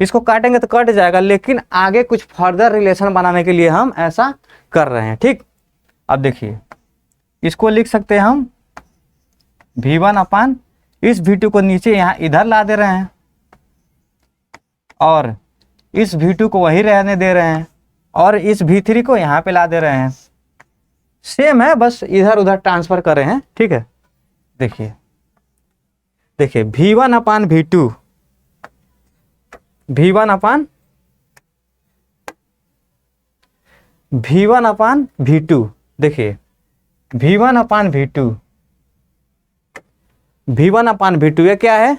इसको काटेंगे तो कट जाएगा, लेकिन आगे कुछ फर्दर रिलेशन बनाने के लिए हम ऐसा कर रहे हैं। ठीक, अब देखिए इसको लिख सकते हैं हम V1 अपान, इस V2 को नीचे यहाँ इधर ला दे रहे हैं और इस V2 को वही रहने दे रहे हैं और इस V3 को यहाँ पे ला दे रहे हैं। सेम है, बस इधर उधर ट्रांसफर कर रहे हैं। ठीक है, देखिए देखिए V1 अपान V2, V1 अपान V2। देखिए V1 अपान V2, V1 अपान V2, ये क्या है,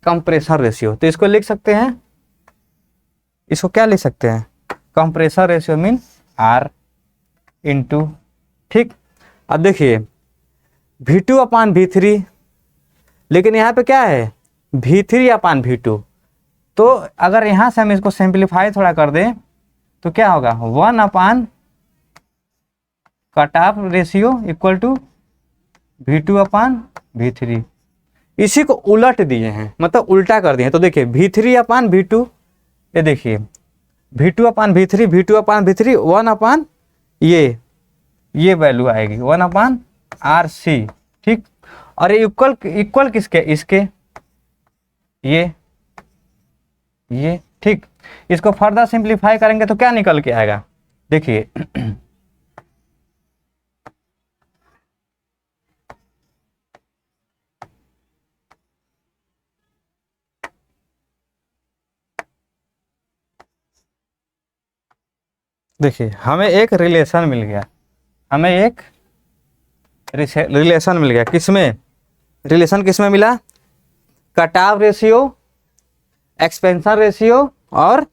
कंप्रेसर रेशियो। तो इसको लिख सकते हैं, इसको क्या लिख सकते हैं, compressor ratio mean R into. ठीक, अब देखिए V2 अपान V3, लेकिन यहाँ पे क्या है, V3 अपान V2। तो अगर यहाँ से हम इसको सिंप्लीफाई थोड़ा कर दें तो क्या होगा, 1 upon cut off ratio equal to V2 upon V3। इसी को उलट दिए हैं, मतलब उल्टा कर दिए हैं। तो देखिए V3 अपान V2, ये देखिए V2 upon V3, V2 upon V3, 1 अपान ये वैल्यू आएगी 1 अपान RC। ठीक, और ये इक्वल किसके, इसके ये। ठीक, इसको फर्दर सिंप्लीफाई करेंगे तो क्या निकल के आएगा, देखिए देखिए हमें एक रिलेशन मिल गया, हमें एक रिलेशन मिल गया। किसमें, रिलेशन किसमें मिला, कटाव रेशियो, एक्सपेंशन रेशियो और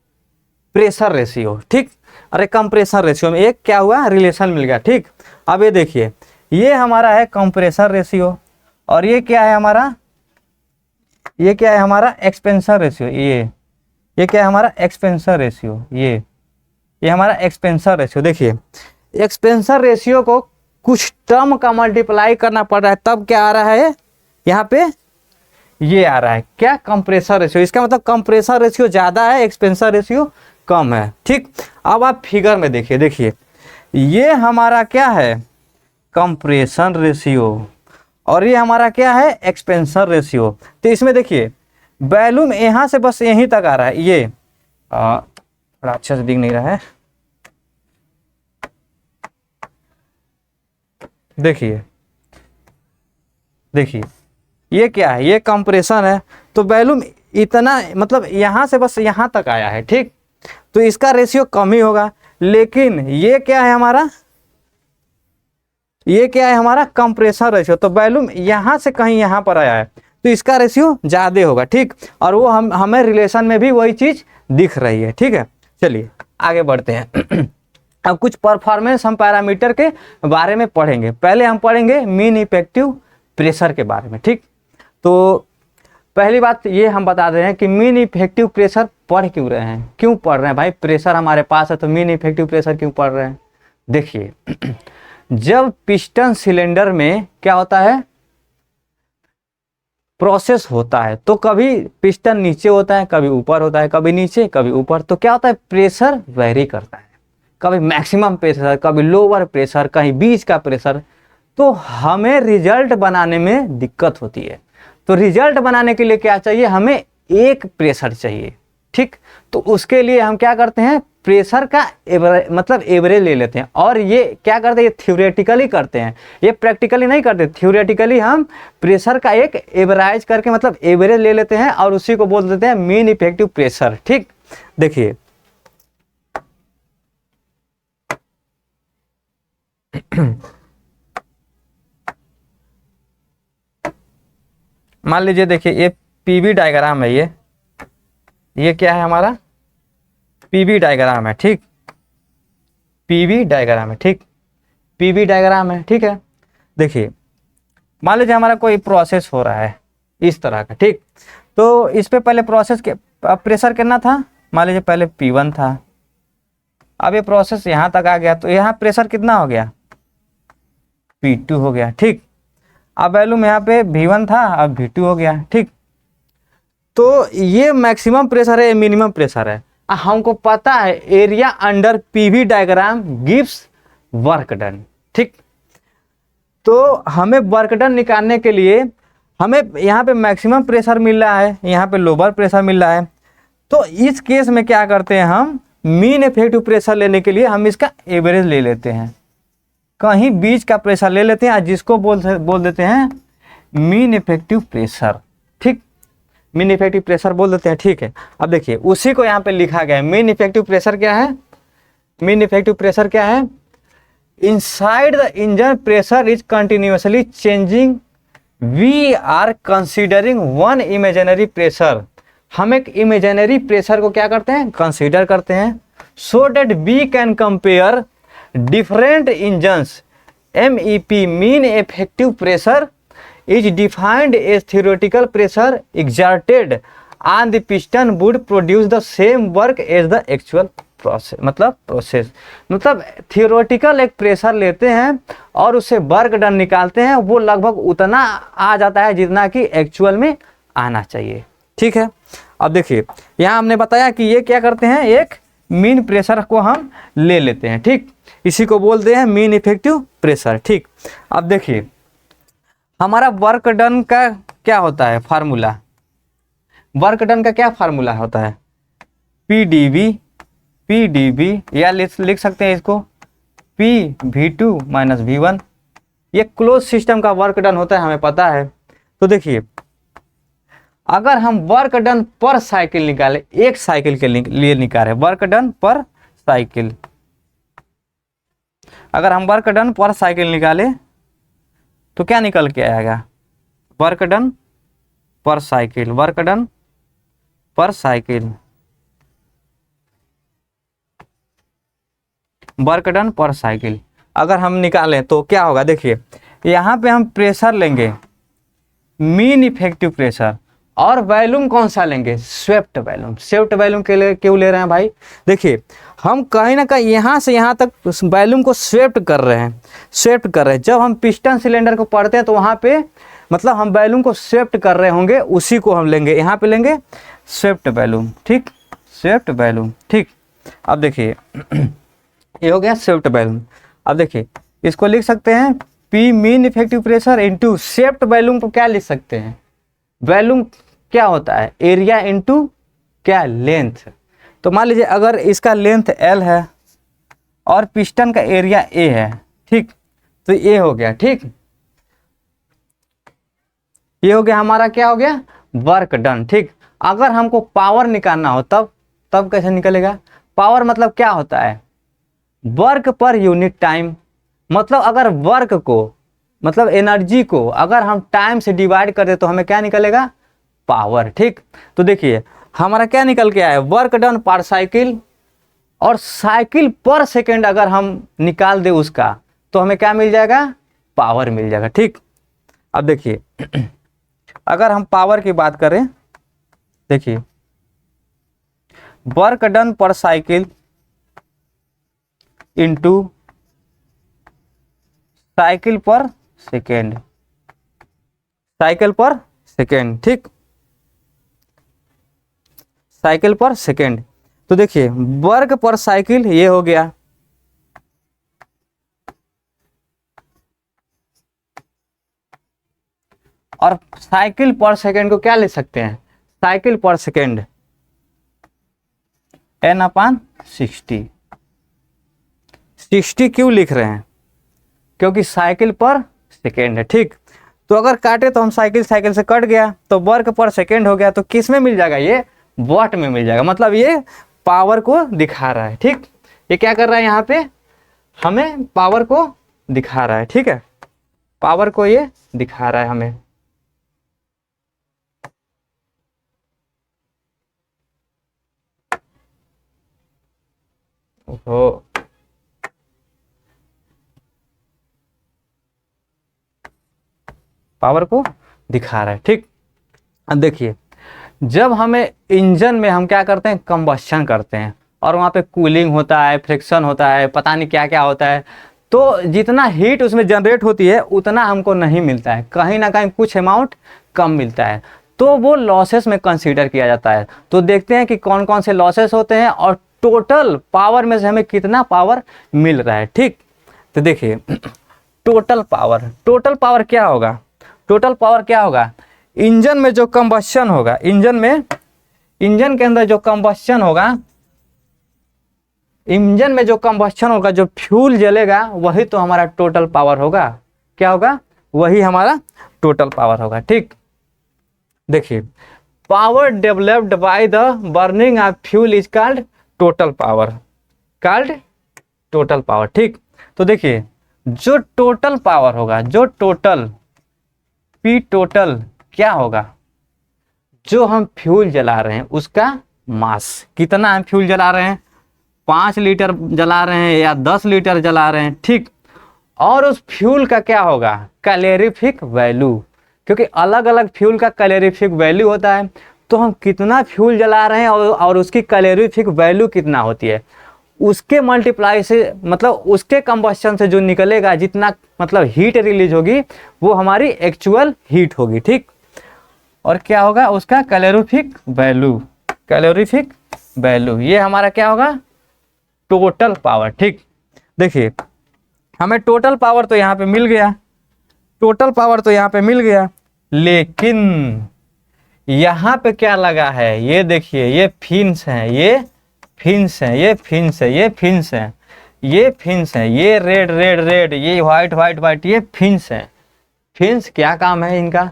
प्रेशर रेशियो। ठीक, अरे कंप्रेसर रेशियो में एक क्या हुआ, रिलेशन मिल गया। ठीक, अब ये देखिए ये हमारा है कंप्रेसर रेशियो और ये क्या है हमारा, ये क्या है हमारा एक्सपेंशन रेशियो। ये क्या है हमारा एक्सपेंशन रेशियो, ये हमारा एक्सपेंशन रेशियो। देखिए एक्सपेंशन रेशियो को कुछ टर्म का मल्टीप्लाई करना पड़ रहा है, तब क्या आ रहा है, यहाँ पे ये आ रहा है क्या, कंप्रेसर रेशियो। इसका मतलब कंप्रेसर रेशियो ज़्यादा है, एक्सपेंशन रेशियो कम है। ठीक, अब आप फिगर में देखिए ये हमारा क्या है, कंप्रेशन रेशियो और ये हमारा क्या है, एक्सपेंशन रेशियो। तो इसमें देखिए वैल्यूम यहाँ से बस यहीं तक आ रहा है, ये थोड़ा अच्छा से दिख नहीं रहा है। देखिए ये क्या है, ये कंप्रेशन है, तो वैल्यूम इतना मतलब यहाँ से बस यहाँ तक आया है। ठीक, तो इसका रेशियो कम ही होगा, लेकिन ये क्या है हमारा, ये क्या है हमारा कंप्रेसर रेशियो, तो वैल्यूम यहाँ से कहीं यहाँ पर आया है, तो इसका रेशियो ज़्यादा होगा। ठीक, और वो हमें रिलेशन में भी वही चीज़ दिख रही है। ठीक है, चलिए आगे बढ़ते हैं। अब कुछ परफॉर्मेंस हम पैरामीटर के बारे में पढ़ेंगे। पहले हम पढ़ेंगे मीन इफेक्टिव प्रेशर के बारे में। ठीक, तो पहली बात ये हम बता रहे हैं कि मीन इफेक्टिव प्रेशर पढ़ क्यों रहे हैं, क्यों पढ़ रहे हैं भाई, प्रेशर हमारे पास है तो मीन इफेक्टिव प्रेशर क्यों पढ़ रहे हैं। देखिए जब पिस्टन सिलेंडर में क्या होता है, प्रोसेस होता है, तो कभी पिस्टन नीचे होता है, कभी ऊपर होता है, कभी नीचे कभी ऊपर, तो क्या होता है, प्रेशर वेरी करता है, कभी मैक्सिमम प्रेशर, कभी लोअर प्रेशर, कहीं बीच का प्रेशर। तो हमें रिजल्ट बनाने में दिक्कत होती है, तो रिजल्ट बनाने के लिए क्या चाहिए, हमें एक प्रेशर चाहिए। ठीक, तो उसके लिए हम क्या करते हैं, प्रेशर का एवरेज ले लेते हैं, और ये क्या करते हैं, ये थ्योरेटिकली करते हैं, ये प्रैक्टिकली नहीं करते। थ्योरेटिकली हम प्रेशर का एक एवरेज करके मतलब एवरेज ले लेते हैं और उसी को बोल देते हैं मीन इफेक्टिव प्रेशर। ठीक, देखिए मान लीजिए देखिए ये पीवी डायग्राम है, ये क्या है हमारा पीवी डायग्राम है, ठीक, पीवी डायग्राम है, ठीक, पीवी डायग्राम है, ठीक है। देखिए मान लीजिए हमारा कोई प्रोसेस हो रहा है इस तरह का, ठीक, तो इस पे पहले प्रोसेस के प्रेशर कितना था, मान लीजिए पहले P1 था, अब ये प्रोसेस यहाँ तक आ गया तो यहाँ प्रेशर कितना हो गया, P2 हो गया, ठीक। अब वैल्यूम यहाँ पे V1 था, अब V2 हो गया, ठीक। तो ये मैक्सिमम प्रेशर है, मिनिमम प्रेशर है। हमको पता है area under PV diagram gives work done, ठीक। तो हमें वर्क डन निकालने के लिए हमें यहाँ पे मैक्सिमम प्रेशर मिल रहा है, यहाँ पे लोअर प्रेशर मिल रहा है। तो इस केस में क्या करते हैं, हम मीन इफेक्टिव प्रेशर लेने के लिए हम इसका एवरेज ले लेते हैं, कहीं बीच का प्रेशर ले लेते हैं, जिसको बोल देते हैं मीन इफेक्टिव प्रेशर, ठीक, मीन इफेक्टिव प्रेशर बोल देते हैं, ठीक है। अब देखिए उसी को यहाँ पे लिखा गया है। मीन इफेक्टिव प्रेशर क्या है, मीन इफेक्टिव प्रेशर क्या है, inside the engine pressure is continuously changing, we are considering one imaginary pressure, हम एक इमेजिनरी प्रेशर को क्या करते हैं, कंसीडर करते हैं, so that we can compare different engines. MEP mean effective pressure is defined as theoretical pressure exerted on the piston would produce the same work as the actual process, मतलब theoretical एक pressure लेते हैं और उससे work done निकालते हैं, वो लगभग उतना आ जाता है जितना कि एक्चुअल में आना चाहिए, ठीक है। अब देखिए यहाँ हमने बताया कि ये क्या करते हैं, एक मीन प्रेशर को हम ले लेते हैं, ठीक, इसी को बोलते हैं मीन इफेक्टिव प्रेशर, ठीक। अब देखिए हमारा वर्क डन का क्या होता है फार्मूला, वर्क डन का क्या फार्मूला होता है, PdV या लिख सकते हैं इसको PV2 माइनस V1, ये क्लोज सिस्टम का वर्क डन होता है, हमें पता है। तो देखिए अगर हम वर्क डन पर साइकिल निकाले, एक साइकिल के लिए निकाले वर्क डन पर साइकिल, अगर हम वर्क डन पर साइकिल निकाले तो क्या निकल के आएगा, वर्क डन पर साइकिल, वर्क डन पर साइकिल, वर्क डन पर साइकिल अगर हम निकालें तो क्या होगा, देखिए यहाँ पे हम प्रेशर लेंगे मीन इफेक्टिव प्रेशर, और वैल्यूम कौन सा लेंगे, स्वेप्ट वैल्यूम। स्वेप्ट वैल्यूम के लिए क्यों ले रहे हैं भाई, देखिए हम कहीं ना कहीं यहाँ से यहाँ तक वैल्यूम को स्वेप्ट कर रहे हैं, स्वेप्ट कर रहे हैं। जब हम पिस्टन सिलेंडर को पढ़ते हैं तो वहाँ पे मतलब हम वैल्यूम को स्वेप्ट कर रहे होंगे, उसी को हम लेंगे, यहाँ पे लेंगे स्वेप्ट वैल्यूम, ठीक, स्वेप्ट वैल्यूम, ठीक। अब देखिए ये हो गया स्वेप्ट वैल्यूम। अब देखिए इसको लिख सकते हैं P mean effective pressure into swept volume को क्या लिख सकते हैं, वैल्यूम क्या होता है, एरिया इंटू क्या, लेंथ। तो मान लीजिए अगर इसका लेंथ L है और पिस्टन का एरिया A है, ठीक, तो ये हो गया, ठीक, ये हो गया हमारा क्या हो गया, वर्क डन, ठीक। अगर हमको पावर निकालना हो तब कैसे निकलेगा, पावर मतलब क्या होता है, वर्क पर यूनिट टाइम, मतलब अगर वर्क को मतलब एनर्जी को अगर हम टाइम से डिवाइड कर दे तो हमें क्या निकलेगा, पावर, ठीक। तो देखिए हमारा क्या निकल के आया, वर्क डन पर साइकिल, और साइकिल पर सेकेंड अगर हम निकाल दे उसका तो हमें क्या मिल जाएगा, पावर मिल जाएगा, ठीक। अब देखिए अगर हम पावर की बात करें, देखिए वर्क डन पर साइकिल इंटू साइकिल पर सेकेंड, साइकिल पर सेकेंड, ठीक, साइकिल पर सेकेंड। तो देखिए वर्क पर साइकिल ये हो गया, और साइकिल पर सेकेंड को क्या ले सकते हैं, साइकिल पर सेकेंड N/60। 60 क्यों लिख रहे हैं, क्योंकि साइकिल पर सेकेंड है, ठीक। तो अगर काटे तो हम साइकिल से कट गया तो वर्क पर सेकेंड हो गया, तो किस में मिल जाएगा, ये वाट में मिल जाएगा, मतलब ये पावर को दिखा रहा है, ठीक। ये क्या कर रहा है, यहाँ पे हमें पावर को दिखा रहा है, ठीक है, पावर को ये दिखा रहा है हमें। ओहो, पावर को दिखा रहा है, ठीक। अब देखिए, जब हमें इंजन में हम क्या करते हैं, कंबस्शन करते हैं और वहाँ पे कूलिंग होता है, फ्रिक्शन होता है, पता नहीं क्या क्या होता है, तो जितना हीट उसमें जनरेट होती है उतना हमको नहीं मिलता है, कहीं ना कहीं कुछ अमाउंट कम मिलता है, तो वो लॉसेस में कंसीडर किया जाता है। तो देखते हैं कि कौन कौन से लॉसेस होते हैं और टोटल पावर में से हमें कितना पावर मिल रहा है, ठीक। तो देखिए, टोटल पावर क्या होगा, टोटल पावर क्या होगा, इंजन में जो कंबस्शन होगा, इंजन के अंदर जो कंबस्शन होगा, इंजन में जो कंबस्शन होगा, जो फ्यूल जलेगा, वही तो हमारा टोटल पावर होगा। क्या होगा, वही हमारा टोटल पावर होगा, ठीक। देखिए, power developed by the burning of fuel is called total power, ठीक। तो देखिए, जो टोटल पावर होगा, जो टोटल पी टोटल क्या होगा, जो हम फ्यूल जला रहे हैं उसका मास, कितना हम फ्यूल जला रहे हैं, 5 लीटर जला रहे हैं या 10 लीटर जला रहे हैं, ठीक। और उस फ्यूल का क्या होगा, कैलोरीफिक वैल्यू, क्योंकि अलग अलग फ्यूल का कैलोरीफिक वैल्यू होता है, तो हम कितना फ्यूल जला रहे हैं और उसकी कैलोरीफिक वैल्यू कितना होती है, उसके मल्टीप्लाई से, मतलब उसके कंबस्शन से जो निकलेगा, जितना मतलब हीट रिलीज होगी, वो हमारी एक्चुअल हीट होगी, ठीक। और क्या होगा, उसका कैलोरीफिक वैल्यू, ये हमारा क्या होगा, टोटल पावर, ठीक। देखिए, हमें टोटल पावर तो यहाँ पे मिल गया, लेकिन यहाँ पे क्या लगा है, ये देखिए, ये फिन्स हैं, ये फिन्स हैं, ये रेड, ये व्हाइट, ये फिन्स हैं। फिन्स क्या काम है इनका,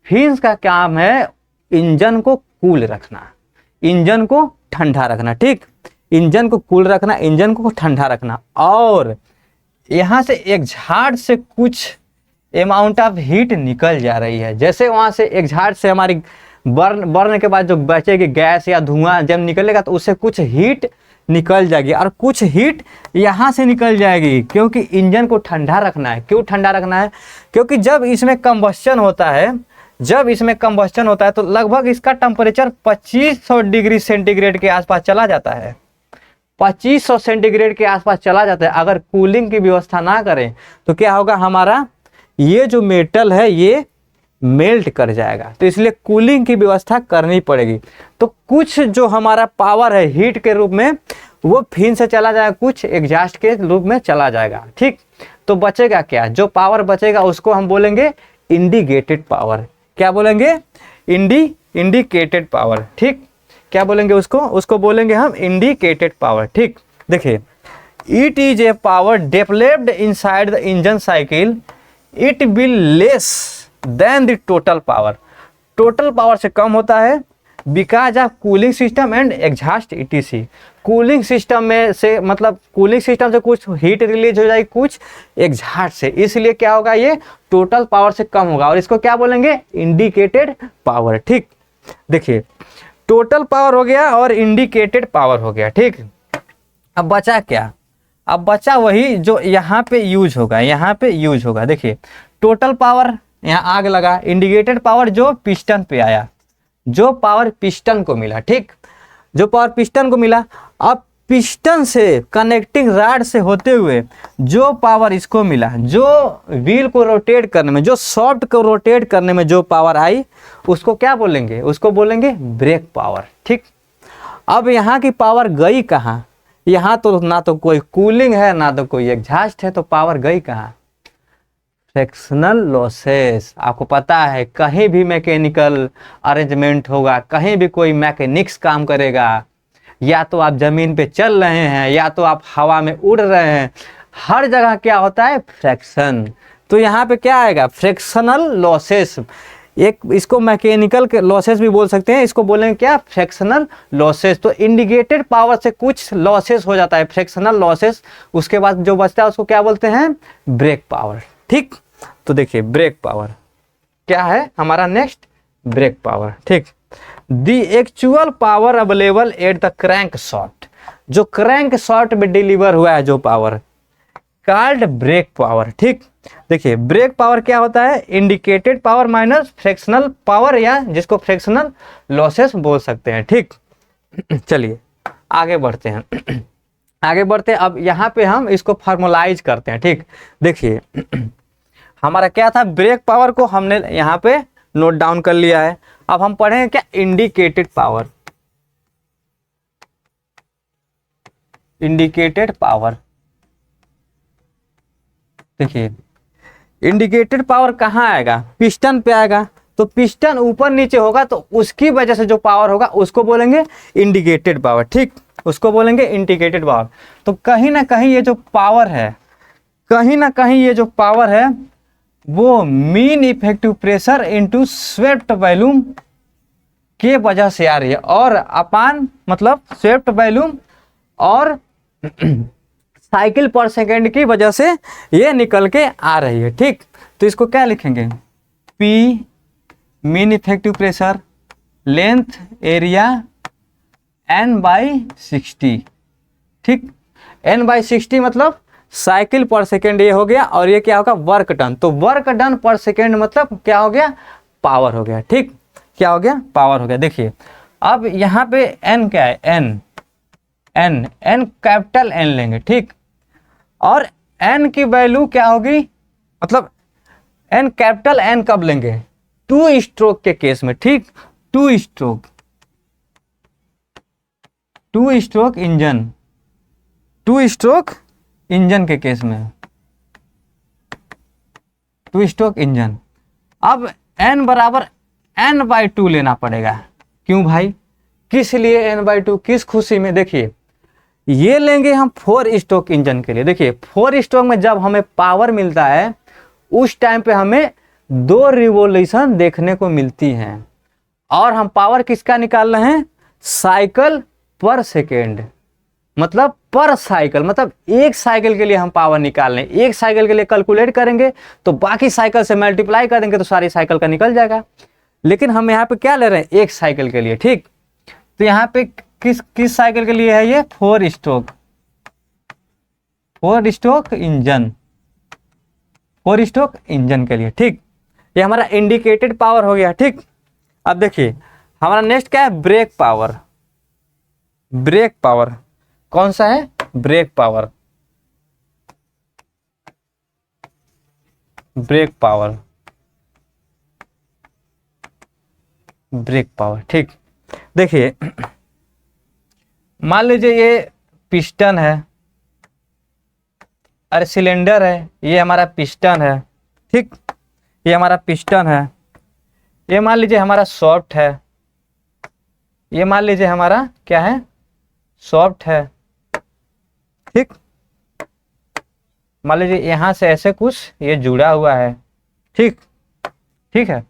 फिन्स का काम है इंजन को कूल रखना, इंजन को ठंडा रखना, ठीक। इंजन को कूल रखना, इंजन को ठंडा रखना, और यहाँ से एक झाड़ से कुछ अमाउंट ऑफ हीट निकल जा रही है, जैसे वहाँ से एक झाड़ से हमारी बर्न के बाद जो बचेगी गैस या धुआं जब निकलेगा, तो उससे कुछ हीट निकल जाएगी और कुछ हीट यहाँ से निकल जाएगी, क्योंकि इंजन को ठंडा रखना है। क्यों ठंडा रखना है, क्योंकि जब इसमें कंबस्शन होता है तो लगभग इसका टेम्परेचर 2500 डिग्री सेंटीग्रेड के आसपास चला जाता है, 2500 सेंटीग्रेड के आसपास चला जाता है। अगर कूलिंग की व्यवस्था ना करें तो क्या होगा, हमारा ये जो मेटल है ये मेल्ट कर जाएगा, तो इसलिए कूलिंग की व्यवस्था करनी पड़ेगी। तो कुछ जो हमारा पावर है हीट के रूप में, वो फिन से चला जाएगा, कुछ एग्जॉस्ट के रूप में चला जाएगा, ठीक। तो बचेगा क्या, जो पावर बचेगा उसको हम बोलेंगे इंडिकेटेड पावर। क्या बोलेंगे, इंडिकेटेड पावर, ठीक। क्या बोलेंगे उसको बोलेंगे हम इंडिकेटेड पावर, ठीक। देखिए, it is a power developed inside the engine cycle, it will less than the total power से कम होता है, because of cooling system and exhaust ETC। Cooling system में से, मतलब कूलिंग सिस्टम से कुछ हीट रिलीज हो जाएगी, कुछ एग्जॉस्ट से, इसलिए क्या होगा, ये टोटल पावर से कम होगा, और इसको क्या बोलेंगे, इंडिकेटेड पावर, ठीक। देखिए, टोटल पावर हो गया और इंडिकेटेड पावर हो गया, ठीक। अब बचा क्या, अब बचा वही जो यहाँ पे यूज होगा, देखिए, टोटल पावर यहाँ आग लगा, इंडिकेटेड पावर जो पिस्टन पे आया, जो पावर पिस्टन को मिला, ठीक, जो पावर पिस्टन को मिला। अब पिस्टन से कनेक्टिंग रॉड से होते हुए जो पावर इसको मिला, जो व्हील को रोटेट करने में, जो सॉफ्ट को रोटेट करने में जो पावर आई, उसको क्या बोलेंगे, उसको बोलेंगे ब्रेक पावर, ठीक। अब यहाँ की पावर गई कहाँ, यहाँ तो ना तो कोई कूलिंग है ना तो कोई एग्जॉस्ट है, तो पावर गई कहाँ, फ्रिक्शनल लॉसेस। आपको पता है, कहीं भी मैकेनिकल अरेंजमेंट होगा, कहीं भी कोई मैकेनिक्स काम करेगा, या तो आप जमीन पे चल रहे हैं या तो आप हवा में उड़ रहे हैं, हर जगह क्या होता है, फ्रिक्शन। तो यहाँ पे क्या आएगा, फ्रिक्शनल लॉसेस। एक इसको मैकेनिकल के लॉसेस भी बोल सकते हैं, इसको बोलेंगे क्या, फ्रैक्शनल लॉसेस। तो इंडिकेटेड पावर से कुछ लॉसेस हो जाता है, फ्रैक्शनल लॉसेस, उसके बाद जो बचता है उसको क्या बोलते हैं, ब्रेक पावर। ठीक, तो देखिए ब्रेक पावर क्या है हमारा नेक्स्ट, ब्रेक पावर। ठीक, the actual power available at the crank shot, जो क्रैंक शॉट में डिलीवर हुआ है जो पावर, कॉल्ड ब्रेक पावर। ठीक, देखिए ब्रेक पावर क्या होता है, indicated power minus fractional power, या जिसको फ्रैक्शनल लॉसेस बोल सकते हैं। ठीक, चलिए आगे बढ़ते हैं आगे बढ़ते हैं। अब यहाँ पे हम इसको फॉर्मुलाइज करते हैं। ठीक, देखिए हमारा क्या था, ब्रेक पावर को हमने यहाँ पे नोट डाउन कर लिया है। अब हम पढ़ेंगे क्या, इंडिकेटेड पावर। इंडिकेटेड पावर, देखिए इंडिकेटेड पावर कहाँ आएगा, पिस्टन पे आएगा। तो पिस्टन ऊपर नीचे होगा तो उसकी वजह से जो पावर होगा उसको बोलेंगे इंडिकेटेड पावर। ठीक, उसको बोलेंगे इंडिकेटेड पावर। तो कहीं ना कहीं ये जो पावर है, कहीं ना कहीं ये जो पावर है वो mean effective pressure into swept volume के वजह से आ रही है, और अपान मतलब स्वेप्ट वॉल्यूम और साइकिल पर सेकेंड की वजह से ये निकल के आ रही है। ठीक, तो इसको क्या लिखेंगे, P mean effective pressure, length area N/60। ठीक, N/60 मतलब साइकिल पर सेकेंड ये हो गया, और ये क्या होगा, वर्क डन। तो वर्क डन पर सेकेंड मतलब क्या हो गया, पावर हो गया। ठीक, क्या हो गया, पावर हो गया। देखिए अब यहाँ पे N क्या है, N कैपिटल N लेंगे। ठीक, और N की वैल्यू क्या होगी, मतलब N कैपिटल N कब लेंगे, 2 स्ट्रोक के केस में। ठीक, 2 स्ट्रोक इंजन, 2 स्ट्रोक इंजन के केस में, 2 स्ट्रोक इंजन। अब N बराबर N/2 लेना पड़ेगा। क्यों भाई, किस लिए N/2, किस खुशी में, देखिए ये लेंगे हम 4 स्ट्रोक इंजन के लिए। देखिए 4 स्ट्रोक में जब हमें पावर मिलता है उस टाइम पे हमें 2 रिवोल्यूशन देखने को मिलती हैं, और हम पावर किसका निकाल रहे हैं, साइकिल पर सेकेंड, मतलब पर साइकिल, मतलब एक साइकिल के लिए हम पावर निकाल रहे हैं। एक साइकिल के लिए कैलकुलेट करेंगे तो बाकी साइकिल से मल्टीप्लाई करेंगे तो सारी साइकिल का निकल जाएगा, लेकिन हम यहाँ पे क्या ले रहे हैं, एक साइकिल के लिए। ठीक, तो यहाँ पे किस साइकिल के लिए है ये, 4 स्ट्रोक इंजन, 4 स्ट्रोक इंजन के लिए। ठीक, ये हमारा इंडिकेटेड पावर हो गया। ठीक, अब देखिए हमारा नेक्स्ट क्या है, ब्रेक पावर। ब्रेक पावर कौन सा है, brake power, brake power, brake power. ठीक, देखिए मान लीजिए ये पिस्टन है, अरे सिलेंडर है, ये हमारा पिस्टन है। ठीक, ये हमारा पिस्टन है, ये मान लीजिए हमारा सॉफ्ट है, ये मान लीजिए हमारा क्या है, सॉफ्ट है। ठीक, मान लीजिए यहाँ से ऐसे कुछ ये जुड़ा हुआ है। ठीक, ठीक है,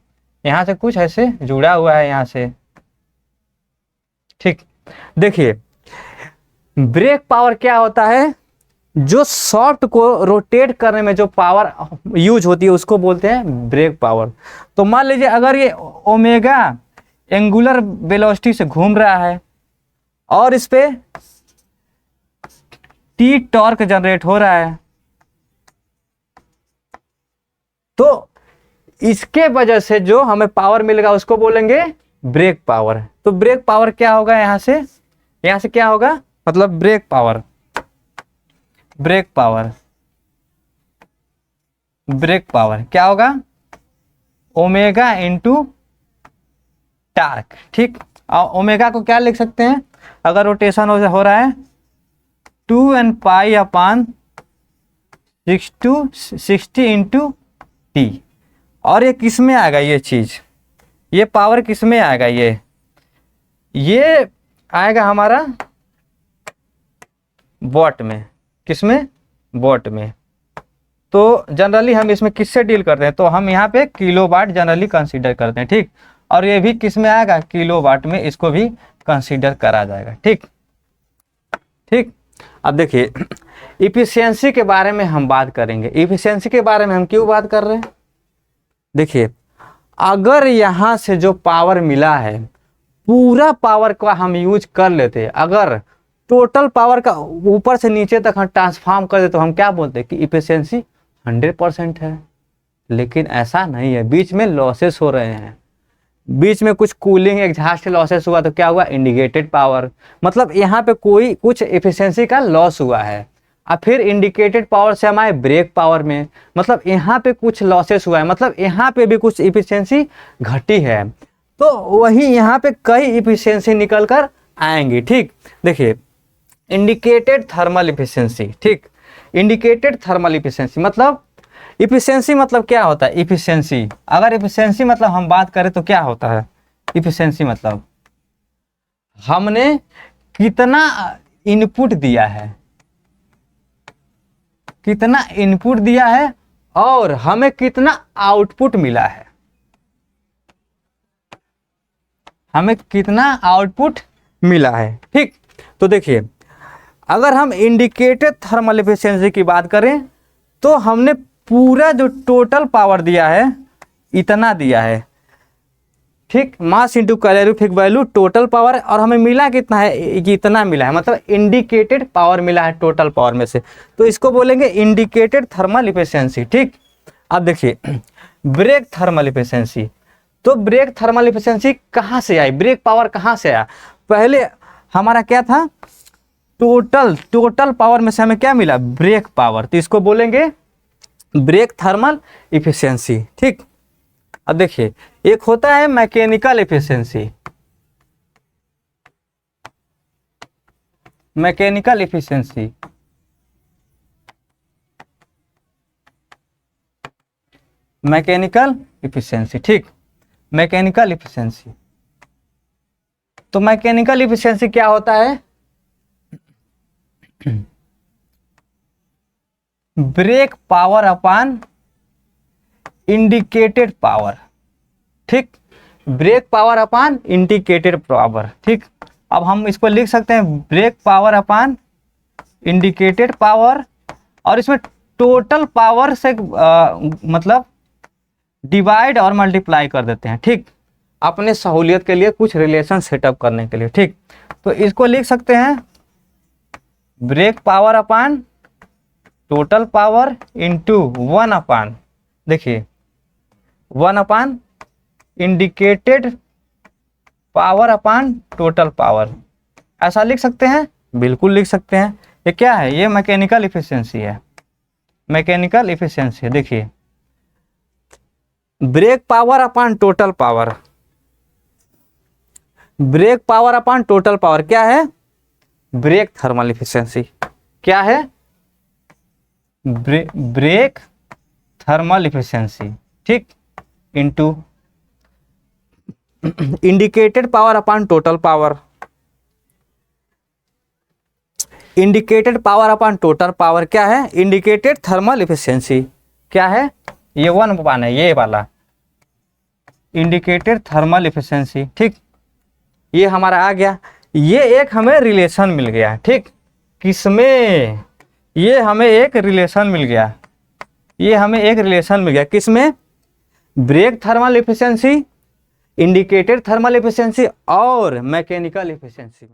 यहाँ से कुछ ऐसे जुड़ा हुआ है यहाँ से। ठीक, देखिए ब्रेक पावर क्या होता है, जो सॉफ्ट को रोटेट करने में जो पावर यूज होती है उसको बोलते हैं ब्रेक पावर। तो मान लीजिए अगर ये ओमेगा एंगुलर वेलोसिटी से घूम रहा है और इस पे टी टॉर्क जनरेट हो रहा है, तो इसके वजह से जो हमें पावर मिलेगा उसको बोलेंगे ब्रेक पावर। तो ब्रेक पावर क्या होगा, यहां से क्या होगा, मतलब brake power, brake power, brake power क्या होगा, ओमेगा इंटू टार्क। ठीक, और ओमेगा को क्या लिख सकते हैं, अगर रोटेशन हो रहा है 2n पाई अपान 60 इंटू टी। और ये किस में आएगा, ये चीज, ये पावर किस में आएगा, ये आएगा हमारा वॉट में। किस में, वॉट में। तो जनरली हम इसमें किससे डील करते हैं, तो हम यहाँ पे किलोवाट जनरली कंसीडर करते हैं, ठीक। और ये भी किस में आएगा, किलोवाट में इसको भी कंसीडर करा जाएगा, ठीक ठीक। अब देखिए इफिशियंसी के बारे में हम बात करेंगे। इफिशियंसी के बारे में हम क्यों बात कर रहे हैं, देखिए अगर यहाँ से जो पावर मिला है पूरा पावर का हम यूज कर लेते, अगर टोटल पावर का ऊपर से नीचे तक हम ट्रांसफॉर्म कर दे तो हम क्या बोलते हैं कि इफिशियंसी 100% है। लेकिन ऐसा नहीं है, बीच में लॉसेस हो रहे हैं, बीच में कुछ कूलिंग एग्जॉस्ट लॉसेस हुआ तो क्या हुआ, इंडिकेटेड पावर, मतलब यहाँ पे कोई कुछ एफिशिएंसी का लॉस हुआ है। अब फिर इंडिकेटेड पावर से हमारे ब्रेक पावर में, मतलब यहाँ पे कुछ लॉसेस हुआ है, मतलब यहाँ पे भी कुछ एफिशिएंसी घटी है। तो वही यहाँ पे कई एफिशिएंसी निकल कर आएंगी, ठीक। देखिए इंडिकेटेड थर्मल एफिशिएंसी, ठीक। इंडिकेटेड थर्मल एफिशिएंसी मतलब इफिशियंसी मतलब क्या होता है, इफिशियंसी, अगर इफिशियंसी मतलब हम बात करें तो क्या होता है, इफिशियंसी मतलब हमने कितना इनपुट दिया है, कितना इनपुट दिया है और हमें कितना आउटपुट मिला है, हमें कितना आउटपुट मिला है, ठीक। तो देखिए अगर हम इंडिकेटेड थर्मल एफिशिएंसी की बात करें तो हमने पूरा जो टोटल पावर दिया है इतना दिया है, ठीक, mass into calorific value total power, और हमें मिला कितना है, इतना मिला है, मतलब इंडिकेटेड पावर मिला है टोटल पावर में से, तो इसको बोलेंगे इंडिकेटेड थर्मल एफिशिएंसी, ठीक। अब देखिए ब्रेक थर्मल एफिशिएंसी, तो ब्रेक थर्मल एफिशिएंसी कहाँ से आई, ब्रेक पावर कहाँ से आया, पहले हमारा क्या था, टोटल पावर में से हमें क्या मिला, ब्रेक पावर, तो इसको बोलेंगे ब्रेक थर्मल इफिशियंसी, ठीक। अब देखिए एक होता है mechanical efficiency, mechanical efficiency, mechanical efficiency, ठीक, मैकेनिकल इफिशियंसी। तो मैकेनिकल इफिशियंसी क्या होता है, brake power upon indicated power, ठीक, brake power upon indicated power, ठीक। अब हम इसको लिख सकते हैं brake power upon indicated power, और इसमें टोटल पावर से मतलब डिवाइड और मल्टीप्लाई कर देते हैं, ठीक, अपने सहूलियत के लिए, कुछ रिलेशन सेटअप करने के लिए, ठीक। तो इसको लिख सकते हैं brake power upon total power into 1 upon, देखिए 1 upon indicated power upon total power, ऐसा लिख सकते हैं, बिल्कुल लिख सकते हैं। ये क्या है, ये मैकेनिकल इफिशियंसी है, मैकेनिकल इफिशियंसी है। देखिए brake power upon total power, brake power upon total power क्या है, ब्रेक थर्मल इफिशियंसी, क्या है, ब्रेक थर्मल इफिशियंसी, ठीक, into indicated power upon total power, indicated power upon total power क्या है, इंडिकेटेड थर्मल इफिशियंसी, क्या है, ये 1 अपॉन है, ये वाला इंडिकेटेड थर्मल इफिशियंसी, ठीक। ये हमारा आ गया, ये एक हमें रिलेशन मिल गया, ठीक, किसमें, ये हमें एक रिलेशन मिल गया, ये हमें एक रिलेशन मिल गया, किसमें, brake thermal efficiency, indicated thermal efficiency और मैकेनिकल एफिशिएंसी।